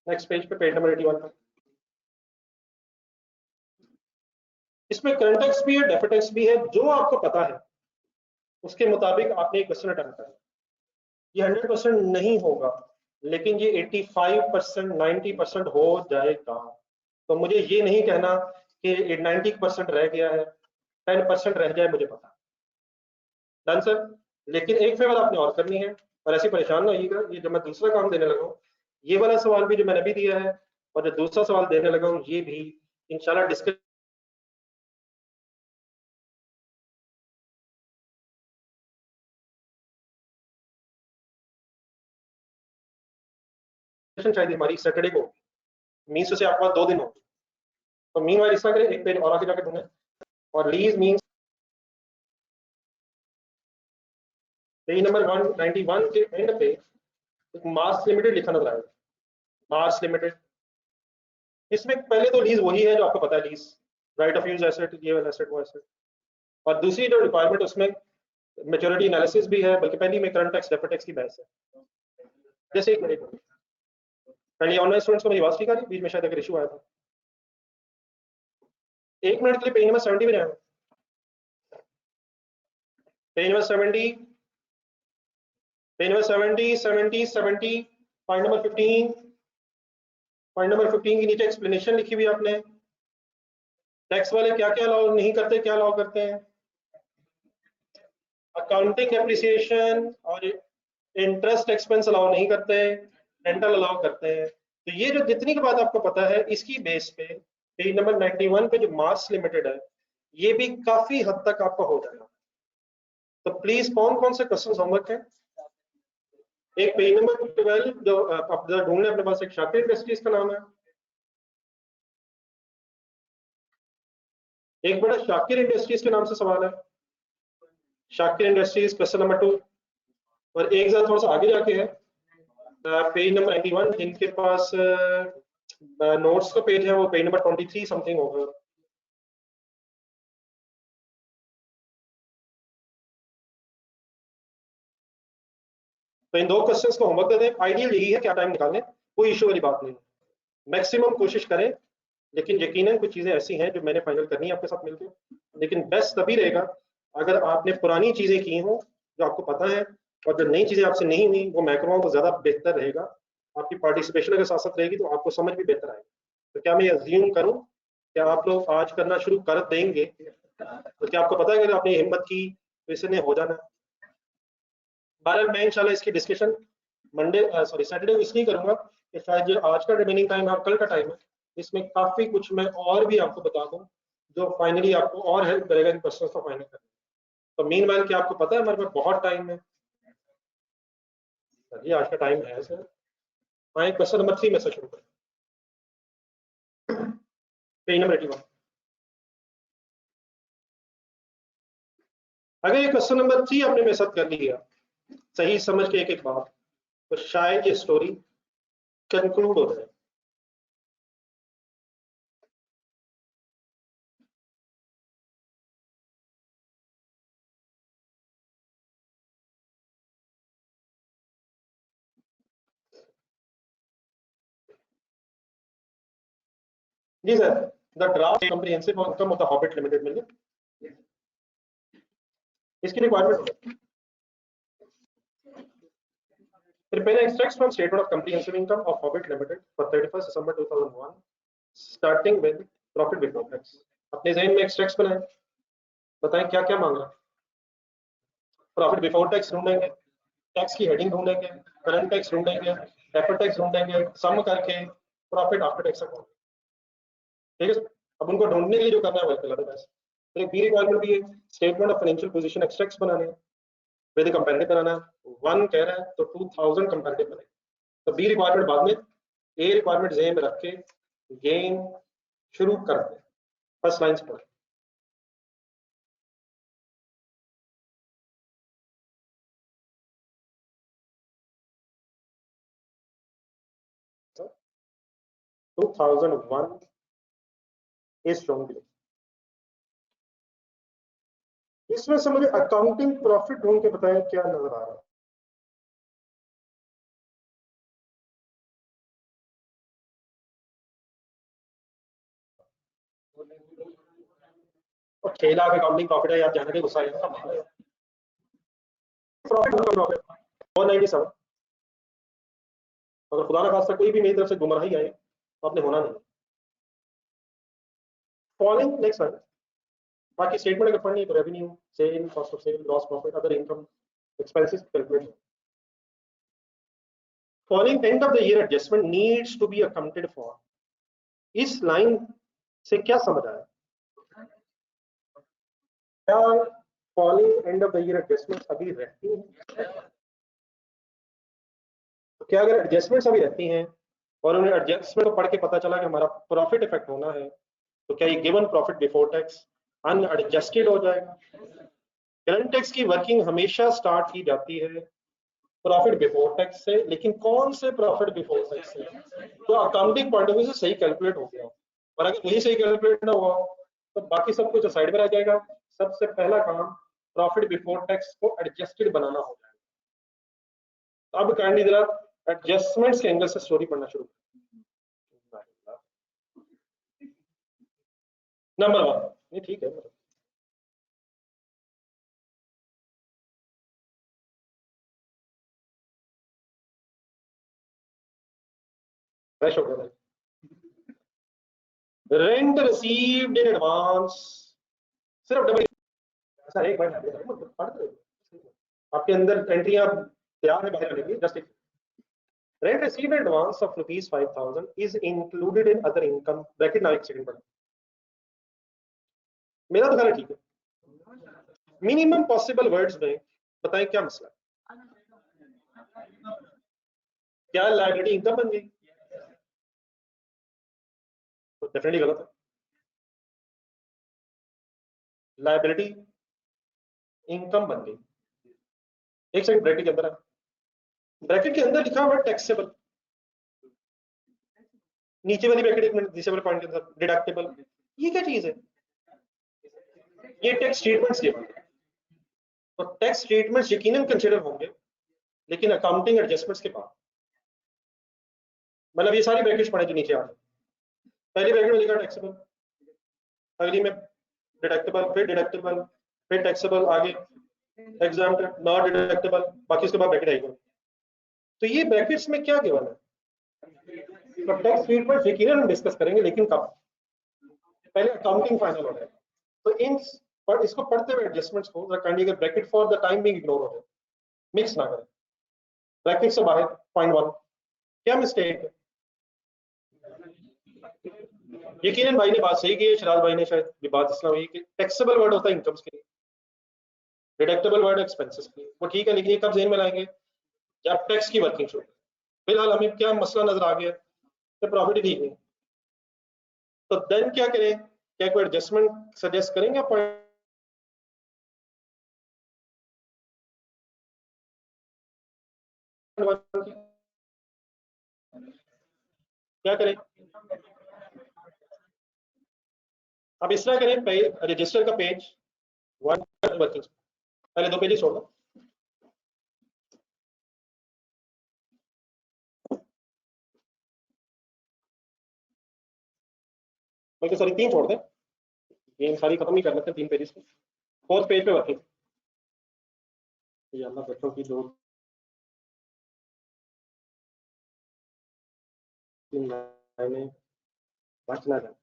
नेक्स्ट पेज पे, पेज नंबर 81 पे। इसमें करंट टैक्स भी है, डेफर्ड टैक्स भी है। जो आपको पता है उसके मुताबिक आपने क्वेश्चन अटेम्प्ट करना। ये 100% नहीं होगा, लेकिन ये 85% 90% हो जाएगा। तो मुझे ये नहीं कहना कि 90% रह गया है, 10% रह जाए, मुझे पता। Done sir. लेकिन एक फेवर आपने और करनी है, और ऐसी परेशान ना होइएगा, ये जब मैं दूसरा काम देने लगा हूँ, ये वाला सवाल भी जो मैंने अभी दिया है और जो दूसरा सवाल देने लगा हूँ, ये भी इंशाल्लाह डिस्कस शायद हमारी सैटरडे को, मीन्स से आपके पास 2 दिन हो। तो मीन वाइल इसका करें, एक पेज और आगे जाकर ढूंढें, और लीज मीन्स पेज नंबर 191 के एंड पे एक मार्स लिमिटेड लिखा नजर आएगा, मार्स लिमिटेड। इसमें पहले तो लीज वही है जो आपको पता है, lease right of use asset, ये वाला एसेट वो एसेट। और दूसरी जो रिक्वायरमेंट उसमें मैच्योरिटी एनालिसिस भी है, बल्कि पहली में करंट टैक्स डेफर्ड टैक्स की बहस है। जैसे एक मिनट, पहले ऑनलाइन स्टूडेंट्स को मेरी आवाज ठीक आ रही है? बीच में शायद अगर इशू आया था, 1 मिनट के लिए पेज नंबर 70 में जाए, page number 70, page number 70, 70, 70, point number 15, point number 15 के नीचे एक्सप्लेनेशन लिखी हुई है आपने, टैक्स वाले क्या क्या अलाउ नहीं करते, क्या अलाउ करते हैं, अकाउंटिंग एप्रिसिएशन और इंटरेस्ट एक्सपेंस अलाउ नहीं करते, रेंटल अलाउ करते हैं। तो ये जो जितनी की बात आपको पता है, इसकी बेस पे पेज नंबर 91 पे जो मार्क्स लिमिटेड है, ये भी काफी हद तक आपका हो जाएगा। तो प्लीज कौन कौन से क्वेश्चन होमवर्क है, एक पेज नंबर 12 जो आप जरा ढूंढ लें अपने पास, एक शाकिर इंडस्ट्रीज का नाम है, एक बड़ा शाकिर इंडस्ट्रीज के नाम से सवाल है, शाकिर इंडस्ट्रीज क्वेश्चन नंबर 2, और एक जरा थोड़ा सा आगे जाके है पेज नंबर 91, जिनके पास नोट्स का पेज है वो पेज नंबर 23 समथिंग होगा। तो इन 2 क्वेश्चंस को होमवर्क दे दें। आइडियल यही है, क्या टाइम निकालें, कोई इशू वाली बात नहीं, मैक्सिमम कोशिश करें, लेकिन यकीनन कुछ चीजें ऐसी हैं जो मैंने फाइनल करनी है आपके साथ मिलकर, लेकिन बेस्ट तभी रहेगा अगर आपने पुरानी चीजें की हो जो आपको पता है, और जो नई चीजें आपसे नहीं हुई वो मैं करवाऊं तो ज्यादा बेहतर रहेगा। आपकी पार्टिसिपेशन अगर साथ साथ रहेगी तो आपको समझ भी बेहतर आएगी। तो क्या मैं अज्यूम करूं क्या आप लोग आज करना शुरू कर देंगे? तो क्या आपको पता है अगर आपने हिम्मत की तो इसने हो जाना। बहरहाल मैं इंशाल्लाह इसकी डिस्कशन सैटरडे को इसलिए करूंगा कि शायद जो आज का रिमेनिंग टाइम है, कल का टाइम है, इसमें काफी कुछ मैं और भी आपको बता दूं जो फाइनली आपको और हेल्प करेगा इन क्वेश्चंस को फाइनल करने। तो मीनवाइल क्या आपको पता है हमारे पास बहुत टाइम है, जी आज का टाइम है सर। हाँ, क्वेश्चन नंबर 3 में से शुरू करें, पेज नंबर 81। अगर ये क्वेश्चन नंबर 3 आपने मेरे साथ कर लिया सही समझ के एक एक बात, तो शायद ये स्टोरी कंक्लूड हो जाए। जी sir, the draft comprehensive income of the hobbit limited मिल गया, इसकी requirement prepare extracts from statement of comprehensive income of Hobbit Limited for 31st December 2001 starting with profit before tax। अपने जहन में एक्सट्रैक्ट्स बनाएं, बताएं क्या क्या मांग रहा है। प्रॉफिट बिफोर टैक्स ढूंढेंगे, टैक्स की हेडिंग ढूंढेंगे, करंट टैक्स ढूंढेंगे, डेफर्ड टैक्स ढूंढेंगे, सम करके प्रॉफिट आफ्टर टैक्स अकाउंट। ठीक है, अब उनको ढूंढने के लिए जो करना है वो फिलहाल बस फिर एक बी रिक्वायरमेंट भी है, statement of financial position extracts बनाने हैं, विद कंपैरेटिव बनाना है। 1 कह रहा है तो 2000 कंपैरेटिव बने, तो बी रिक्वायरमेंट बाद में, ए रिक्वायरमेंट जेन में रख के गेन शुरू करते हैं। फर्स्ट लाइन से पढ़ें, so 2001 is shown below। इसमें से मुझे अकाउंटिंग प्रॉफिट ढूंढ के बताएं क्या नजर आ रहा है। और 6 लाख अकाउंटिंग प्रॉफिट है, यार जाने के गुस्सा आएगा। प्रॉफिट 497, अगर खुदा ना खास्ता कोई भी मेरी तरफ से गुमराही आए तो आपने होना नहीं। फॉलोइंग नेक्स्ट वन, बाकी स्टेटमेंट अगर पढ़नी है तो revenue, sale, cost of sale, gross profit, other income, expenses calculate. Following end of the year adjustment needs to be accounted for. इस लाइन से क्या समझ आया? क्या following end of the year adjustments अभी रहती हैं? तो क्या अगर एडजस्टमेंट्स अभी रहती हैं और उन्हें एडजस्टमेंट को पढ़ के पता चला कि हमारा प्रॉफिट इफेक्ट होना है, तो क्या ये given profit before tax unadjusted हो जाएगा? करंट टैक्स की वर्किंग हमेशा स्टार्ट की जाती है प्रॉफिट बिफोर टैक्स से, लेकिन कौन से प्रॉफिट बिफोर टैक्स से? तो अकाउंटिंग पॉइंट ऑफ व्यू से सही कैलकुलेट हो गया, और अगर वही सही कैलकुलेट ना हुआ तो बाकी सब कुछ साइड में रह जाएगा। सबसे पहला काम प्रॉफिट बिफोर टैक्स को एडजस्टेड बनाना हो जाएगा। तो अब काइंडली जरा एडजस्टमेंट्स के एंगल से स्टोरी पढ़ना शुरू करें। नंबर 1 ये ठीक है, फ्रेश हो गया भाई। रेंट रिसीव्ड इन एडवांस, सिर्फ डबल ऐसा एक बार पढ़ते रहो, आपके अंदर एंट्रियां तैयार है बाहर आने की। Just rent received in advance of ₹5,000 is included in other income bracket. ना एक सेकंड पढ़ो, मेरा तो खैर ठीक है। मिनिमम पॉसिबल वर्ड्स में बताएं क्या मसला है। क्या लाइब्रेरी इनकम बन गई? तो डेफिनेटली गलत है। लाइबिलिटी इनकम बन गई। एक सेकंड, ब्रैकेट के अंदर है, ब्रैकेट के अंदर लिखा हुआ टैक्सेबल, नीचे वाली ब्रैकेट एक मिनट डिसेबल पॉइंट के अंदर डिडक्टेबल। ये क्या चीज है? ये टैक्स स्टेटमेंट्स के बाद, तो टैक्स स्टेटमेंट्स यकीनन कंसीडर होंगे, लेकिन अकाउंटिंग एडजस्टमेंट्स के बाद। मतलब ये सारी ब्रैकेट्स पढ़े जो नीचे आ रहे, पहली ब्रैकेट में लिखा टैक्सेबल, अगली में डिडक्टेबल, फिर डिडक्टेबल, फिर टैक्सेबल, आगे एग्जाम्प्ट, नॉट डिडक्टेबल, बाकी उसके बाद ब्रैकेट आएगी। तो ये ब्रैकेट्स में क्या गिवन है? तो टैक्स स्टेटमेंट यकीनन हम डिस्कस करेंगे, लेकिन कब? पहले अकाउंटिंग फाइनल हो जाएगा। तो इन पर इसको पढ़ते हुए एडजस्टमेंट्स को kindly bracket for the time being ignore हो जाए, मिक्स ना करें। ब्रैकेट से बाहर पॉइंट 1 क्या मिस्टेक है? यकीनन भाई ने बात सही की है, शराज भाई ने शायद ये बात इसलिए हुई कि टैक्सेबल वर्ड होता है इनकम्स के लिए, डिडक्टेबल वर्ड एक्सपेंसेस के लिए। वो ठीक है, लेकिन ये कब ज़हन में लाएंगे? जब टैक्स की वर्किंग शुरू। फिलहाल हमें क्या मसला नजर आ गया कि प्रॉफिट ठीक नहीं, तो देन क्या करें? क्या कोई एडजस्टमेंट सजेस्ट करेंगे? क्या करें? अब इस तरह करें, रजिस्टर का पेज 1 वर्किंग, पहले 2 पेजेस छोड़ दो। बल्कि सॉरी 3 छोड़ दें, गेम सारी खत्म ही कर लेते हैं 3 पेजेस पे। 4th पेज पे वर्किंग। ये अल्लाह बच्चों की 2 3 लाइनें बचना जाए।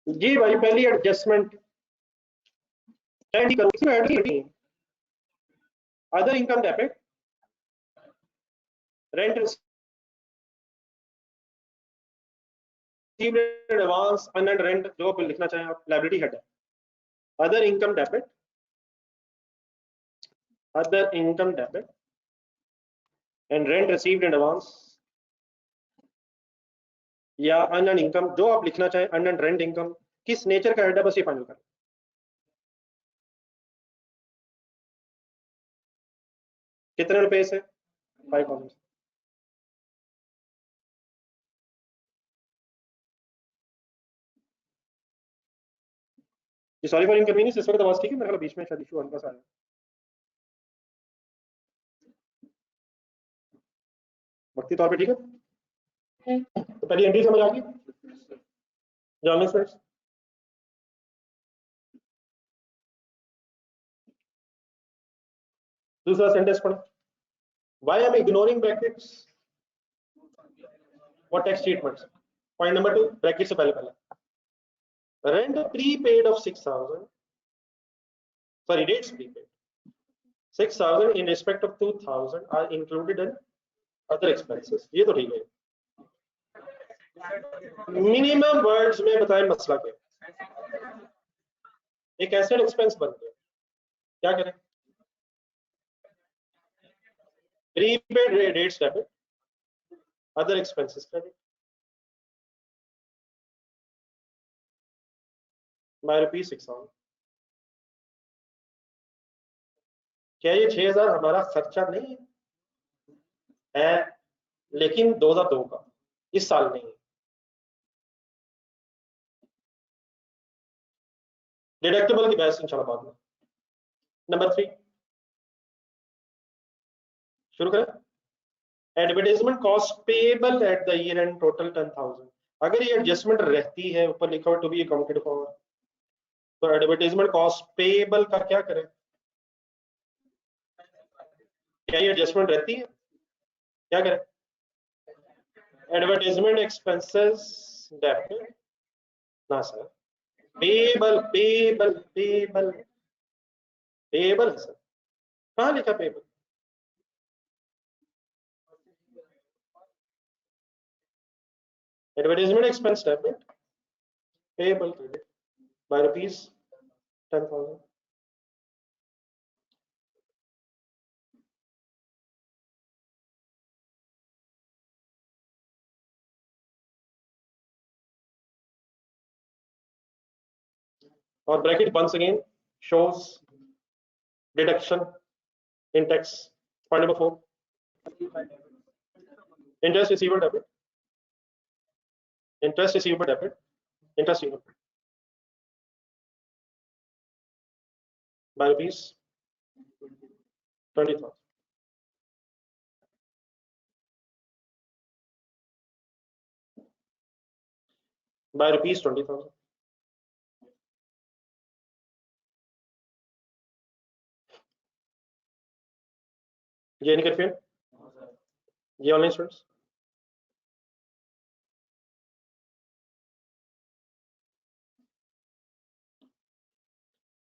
जी भाई, पहली एडजस्टमेंट ऐड ही करो, इसमें ऐड ही other income debit, rent advance, unearned rent, जो भी लिखना चाहें आप, लायबिलिटी हेड है। Other income debit, other income debit and rent received in advance या अनएंड इनकम, जो आप लिखना चाहें। अनएंड रेंट इनकम किस नेचर का हेड है, बस ये फाइनल करें। कितने रुपए से? 5,000। सॉरी फॉर इनकन्वीनियंस, इस वक्त आवाज ठीक है? मेरे ख्याल बीच में शायद इशू हल्का सा आया। वक्ती तौर पे ठीक है? तो पहली एंट्री समझ आ गई जानने से। दूसरा सेंटेंस पढ़ो, why I am ignoring brackets for tax statements. Point number 2, bracket से पहले rent prepaid of 6,000, sorry, rates prepaid 6,000 in respect of 2,000 are included in other expenses। ये तो ठीक है। मिनिमम वर्ड्स में बताएं मसला क्या? एक एसेट एक्सपेंस बन गया, क्या करें? Prepaid rates debit, other expenses credit by ₹6,000। क्या ये 6,000 हमारा खर्चा नहीं है? लेकिन 2002 का, इस साल नहीं है। डिडक्टेबल की बहस इंशाल्लाह बाद में। नंबर 3 शुरू करें। Advertisement cost payable at the year and total 10,000। अगर ये एडजस्टमेंट रहती है, ऊपर लिखा हुआ टू बी अकाउंटेड फॉर, तो एडवर्टाइजमेंट कॉस्ट पेएबल का क्या करें? क्या ये एडजस्टमेंट रहती है? क्या करें? एडवर्टाइजमेंट एक्सपेंसेस डेबिट ना sir, payable payable payable payable है सर। कहाँ लिखा payable? Advertisement expense debit payable credit by rupees 10,000। और bracket once again shows deduction in tax. Point number 4, interest receivable debit, interest receivable debit, interest receivable by rupees 20,000 by rupees 20,000। ये नहीं करते ये ऑनलाइन स्टूडेंट्स।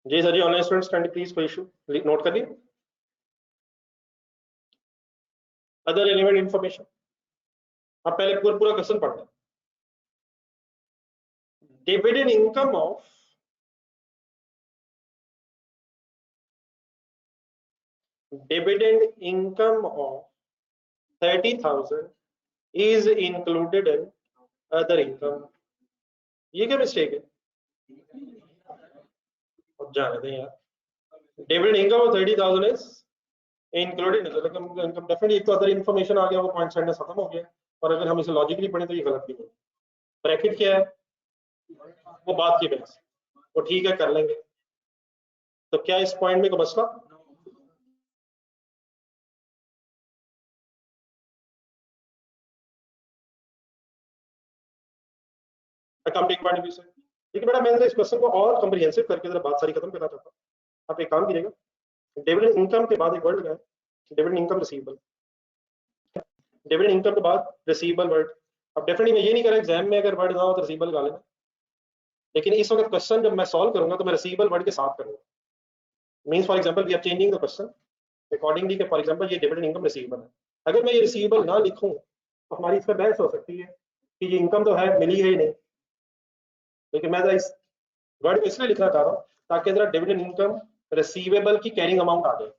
जी सर जी, ऑनलाइन स्टूडेंट्स कैंडी प्लीज कोई इशू नोट कर लिए। अदर रेलेवेंट इंफॉर्मेशन, अब पहले पूरा क्वेश्चन पढ़ना है। Dividend income of dividend income of 30,000 is included in other income। ये क्या मिस्टेक है? अब जाने दें यार। Dividend income of 30,000 is included in other income. Definitely एक तो अदर इन्फॉर्मेशन आ गया, वो पॉइंट सेंटेंस खत्म हो गया। और अगर हम इसे लॉजिकली पढ़ें तो ये गलत भी है। ब्रैकेट क्या है वो बात की बहस, वो ठीक है कर लेंगे। तो क्या इस पॉइंट में कोई मसला? अकाउंटिंग पॉइंट ऑफ व्यू से देखिए बेटा, मैं इस क्वेश्चन को और कॉम्प्रिहेंसिव करके जरा बात सारी खत्म करना चाहता हूँ। आप एक काम कीजिएगा, डिविडेंड इनकम के बाद एक वर्ड लगाए, dividend income receivable. Dividend income के बाद रिसीवेबल वर्ड। अब डेफिनेटली मैं ये नहीं कह रहा एग्जाम में अगर वर्ड ना हो तो रिसीवेबल लगा लेना, लेकिन इस वक्त क्वेश्चन जब मैं सॉल्व करूंगा तो मैं रिसीवेबल वर्ड के साथ करूंगा। Means for example we are changing the question accordingly कि फॉर एग्जांपल ये डिविडेंड इनकम रिसीवेबल है। अगर मैं ये रिसीवेबल ना लिखूं तो हमारी इस पर बहस हो सकती है कि ये इनकम तो है, मिली है ही नहीं। लेकिन मैं इस वर्ड को इसलिए लिखना चाह रहा हूँ ताकि जरा डिविडेंड इनकम रिसीवेबल की कैरिंग अमाउंट आ जाए।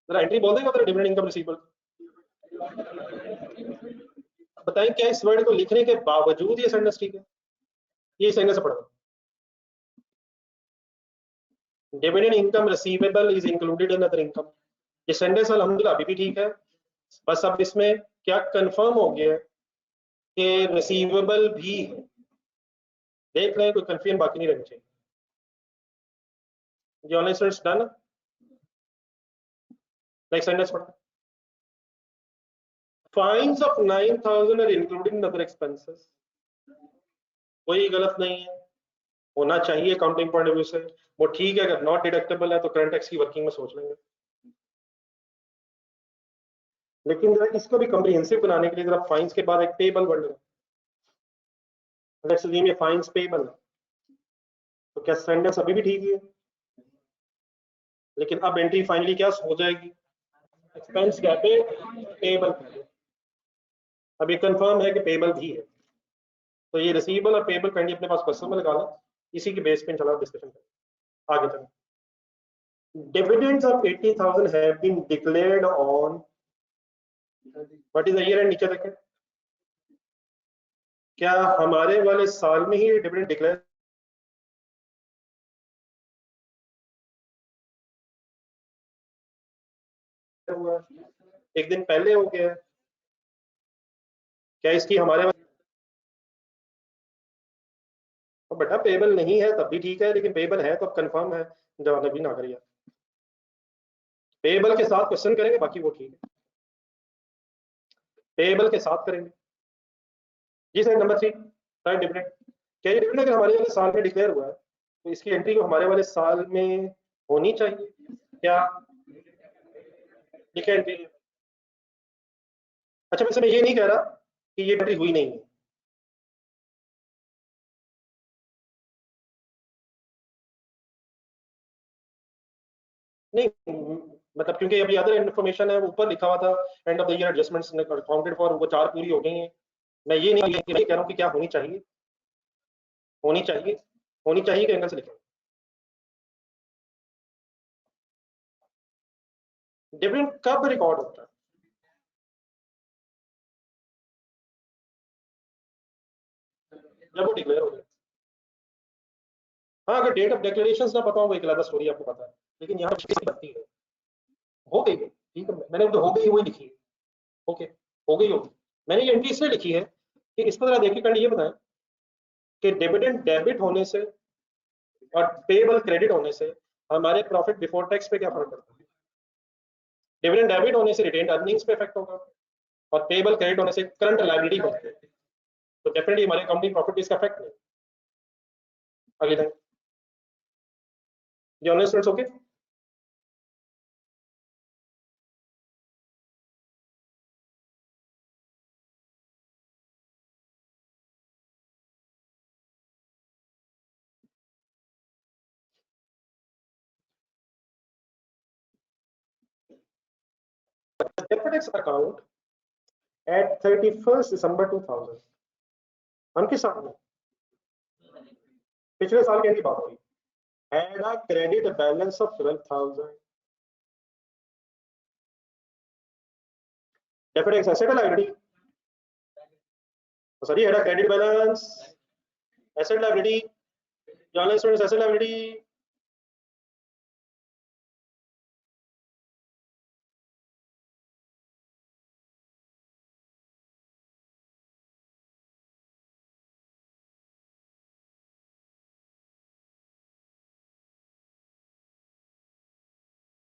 जरा एंट्री बोल देगा डिविडेंड इनकम रिसीवेबल। बताएं क्या इस वर्ड को लिखने के बावजूद ये सेंटेंस ठीक है? ये सेंटेंस से पढ़ो, dividend income receivable is included in other income. ये सेंटेंस अल्हम्दुलिल्लाह अभी भी ठीक है, बस अब इसमें क्या कंफर्म हो गया कि रिसीवेबल भी है। देख लें कोई कंफ्यूजन बाकी नहीं रहनी चाहिए। ये online students done. Next sentence पढ़ो, fines of 9,000 are included in other expenses. कोई गलत नहीं है, होना चाहिए अकाउंटिंग पॉइंट ऑफ व्यू से, वो ठीक है। अगर नॉट डिडक्टेबल है तो करंट टैक्स की वर्किंग में सोच लेंगे। लेकिन जरा इसको भी कॉम्प्रिहेंसिव बनाने के लिए जरा फाइन्स के बाद एक पेबल वर्ड लगा। लेट्स अज्यूम ये फाइन्स पेबल है, तो क्या सेंटेंस अभी भी ठीक है? लेकिन अब एंट्री फाइनली क्या हो जाएगी? एक्सपेंस क्या पे पेबल। अब ये कंफर्म है कि पेबल भी है, तो ये रिसीवेबल और पेबल कैंडी अपने पास क्वेश्चन में लगा लें, इसी के बेस पे इंशाल्लाह डिस्कशन करें आगे तक। Dividends of 80,000 have been declared on what is the year end? नीचे देखें, क्या हमारे वाले साल में ही डिविडेंड डिक्लेयर हुआ? एक दिन पहले हो गया? क्या इसकी हमारे बेटा पेबल नहीं है तब भी ठीक है, लेकिन पेबल है तो अब कंफर्म है, जवाब नबी ना करिए। पेबल के साथ क्वेश्चन करेंगे, बाकी वो ठीक है, पेबल के साथ करेंगे। जी सर, नंबर 3 साइड डिविडेंड। क्या ये डिविडेंड अगर हमारे वाले साल में डिक्लेयर हुआ है तो इसकी एंट्री को हमारे वाले साल में होनी चाहिए क्या? देखिए एंट्री, अच्छा वैसे मैं ये नहीं कह रहा कि ये एंट्री हुई नहीं है, नहीं मतलब क्योंकि अभी अदर इन्फॉर्मेशन है, ऊपर लिखा हुआ था and of the year adjustments accounted for, वो 4 पूरी हो गई हैं। मैं ये नहीं कह रहा हूँ कि क्या होनी चाहिए, होनी चाहिए, होनी चाहिए के एंगल से लिखें। डिविडेंड कब रिकॉर्ड होता है? जब वो डिक्लेयर हो जाए। हाँ, अगर डेट ऑफ डिक्लेरेशन ना पता हो वो एक अलग स्टोरी, आपको पता है, लेकिन यहाँ पे बनती है, हो गई है, ठीक है, मैंने जो हो गई वही लिखी है, ओके, हो गई होगी। मैंने ये एंट्री इसलिए लिखी है कि इस पर जरा देखिए, कंड ये बताएं कि डिविडेंड डेबिट होने से और पेबल क्रेडिट होने से हमारे प्रॉफिट बिफोर टैक्स पे क्या फर्क पड़ता है? डिविडेंड डेबिट होने से रिटेन्ड अर्निंग्स पे इफेक्ट होगा, और पेबल क्रेडिट होने से करंट लायबिलिटी बढ़ती है, तो डेफिनेटली हमारे कंपनी प्रॉफिट पे इसका इफेक्ट नहीं। अगली लाइन, ये online students okay? deferred tax account at 31st December 2000, हम किस साल में? पिछले साल की बात हुई। had a credit balance of 12,000, deferred tax asset liability, sorry, had a credit balance, asset liability, journal students asset liability,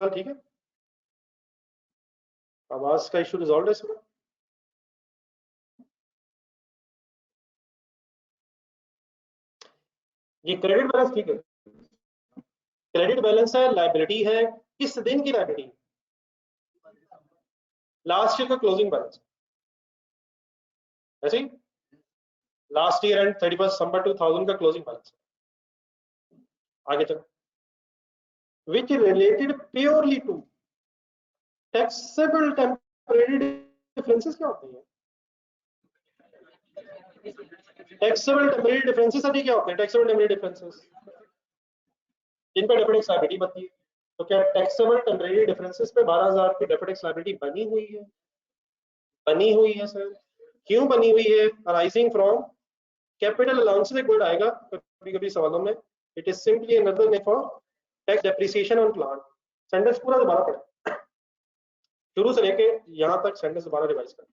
ठीक है, आवाज का इशू रिजॉल्व है इसमें। ये क्रेडिट बैलेंस ठीक है, क्रेडिट बैलेंस है, लाइबिलिटी है, किस दिन की लाइबिलिटी? लास्ट ईयर का क्लोजिंग बैलेंस, ऐसे ही लास्ट ईयर एंड 31 दिसंबर 2000 का क्लोजिंग बैलेंस। आगे चलो, which related purely to taxable temporary differences क्या होते हैं? टैक्सेबल टेम्परेरी डिफरेंसेस अभी क्या होते हैं? टैक्सेबल टेम्परेरी डिफरेंसेस जिन पर डेफिनेट लायबिलिटी बनती है, तो क्या टैक्सेबल टेम्परेरी डिफरेंसेस पे 12,000 की डेफिनेट लायबिलिटी बनी हुई है? बनी हुई है सर, क्यों बनी हुई है? अराइजिंग फ्रॉम कैपिटल अलाउंस से वर्ड आएगा कभी कभी सवालों में, it is simply another name for tax depreciation on plant. Sentence पूरा दोबारा पढ़ें, शुरू से लेके यहां तक सेंटेंस दोबारा रिवाइज करें।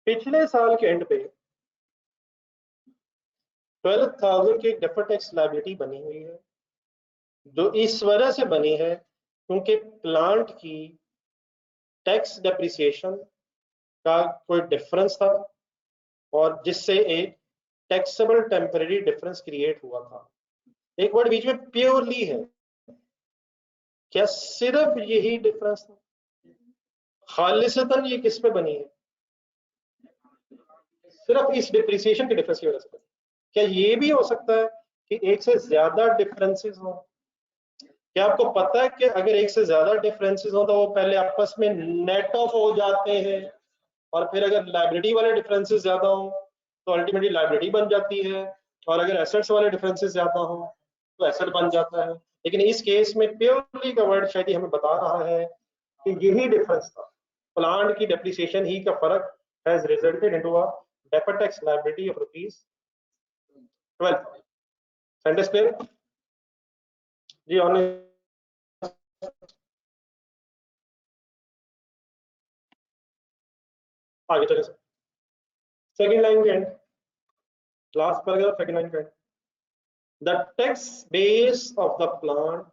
पिछले साल के एंड पे 12,000 की डेफर्ड टैक्स लायबिलिटी बनी हुई है, जो इस वजह से बनी है क्योंकि प्लांट की टैक्स डेप्रिसिएशन का कोई डिफरेंस था, और जिससे एक टैक्सेबल टेम्परेरी डिफरेंस क्रिएट हुआ था। एक वर्ड बीच में प्योरली है, क्या सिर्फ यही डिफरेंस था? खालिसतन ये किस पे बनी है? सिर्फ इस डिप्रिसिएशन के डिफरेंस की वजह से बनी। क्या ये भी हो सकता है कि एक से ज्यादा डिफरेंसेस हो? क्या आपको पता है कि अगर एक से ज्यादा डिफरेंसेस हो तो वो पहले आपस में नेट ऑफ हो जाते हैं, और फिर अगर लाइबिलिटी वाले डिफरेंसेस ज्यादा हो तो अल्टीमेटली लाइबिलिटी बन जाती है, और अगर एसेट्स वाले डिफरेंसेस ज्यादा हो तो एसेट बन जाता है। लेकिन इस केस में प्योरली का वर्ड शायद हमें बता रहा है कि यही डिफरेंस था, प्लांट की डेप्रिसिएशन ही का फर्क has resulted into a deferred tax liability of ₹12,000। Sentence clear जी? ऑन आगे चले सर, सेकंड लाइन के end, last paragraph second line के end, the tax base of the plant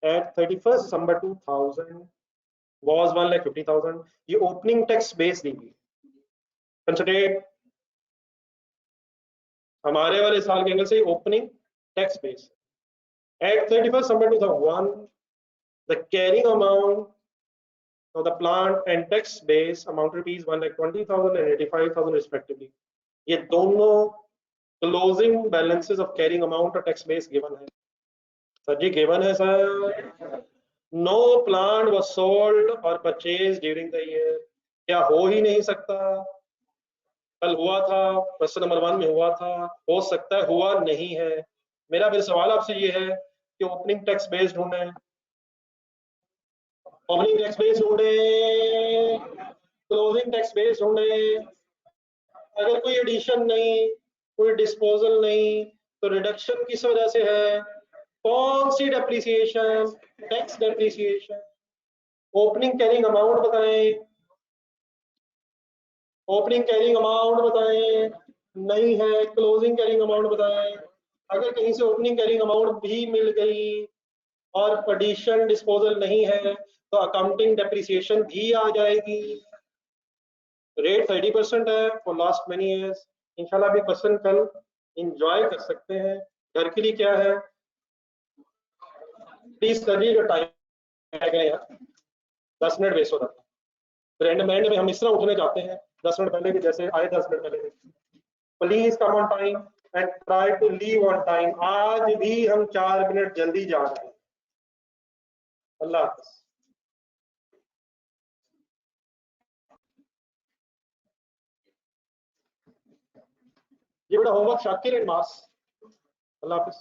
at 31 December 2000 was 1,50,000। ये ओपनिंग टैक्स बेस दी हुई, कंसिडर हमारे वाले साल के एंगल से ओपनिंग टैक्स बेस एट 31 दिसंबर 2001, the carrying amount of the plant and tax base amount to rupees 1,20,000 and 85,000 respectively। ये दोनों closing balances of carrying amount और टैक्स बेस गिवन है सर जी, गिवन है sir. No plant was sold और परचेज ड्यूरिंग द ईयर, क्या हो ही नहीं सकता, कल हुआ था, क्वेश्चन नंबर 1 में हुआ था, हो सकता है, हुआ नहीं है। मेरा फिर सवाल आपसे ये है कि ओपनिंग टैक्स बेस ढूंढे, ओपनिंग टैक्स बेस ढूंढे, क्लोजिंग टैक्स बेस ढूंढे। अगर कोई एडिशन नहीं, कोई डिस्पोजल नहीं, तो रिडक्शन किस वजह से है, कौन सी depreciation, tax depreciation. Opening carrying amount बताएं, ओपनिंग कैरिंग अमाउंट बताएं, नहीं है, क्लोजिंग कैरिंग अमाउंट बताएं। अगर कहीं से ओपनिंग कैरिंग अमाउंट भी मिल गई और एडिशन डिस्पोजल नहीं है तो अकाउंटिंग डेप्रिसिएशन भी आ जाएगी। रेट 30% है फॉर लास्ट मेनी इयर्स। इंशाल्लाह भी क्वेश्चन कल एंजॉय कर सकते हैं। घर के लिए क्या है, प्लीज करिएगा टाइम यार, 10 मिनट वेस्ट हो रहा है। एंड में हम इस तरह उठने जाते हैं 10 मिनट पहले, कि जैसे आए 10 मिनट पहले। Please come on time and try to leave on time. आज भी हम 4 मिनट जल्दी जा रहे हैं। अल्लाह हाफ़िज़। ये बड़ा होमवर्क शाकिर एंड मास। अल्लाह हाफ़िज़।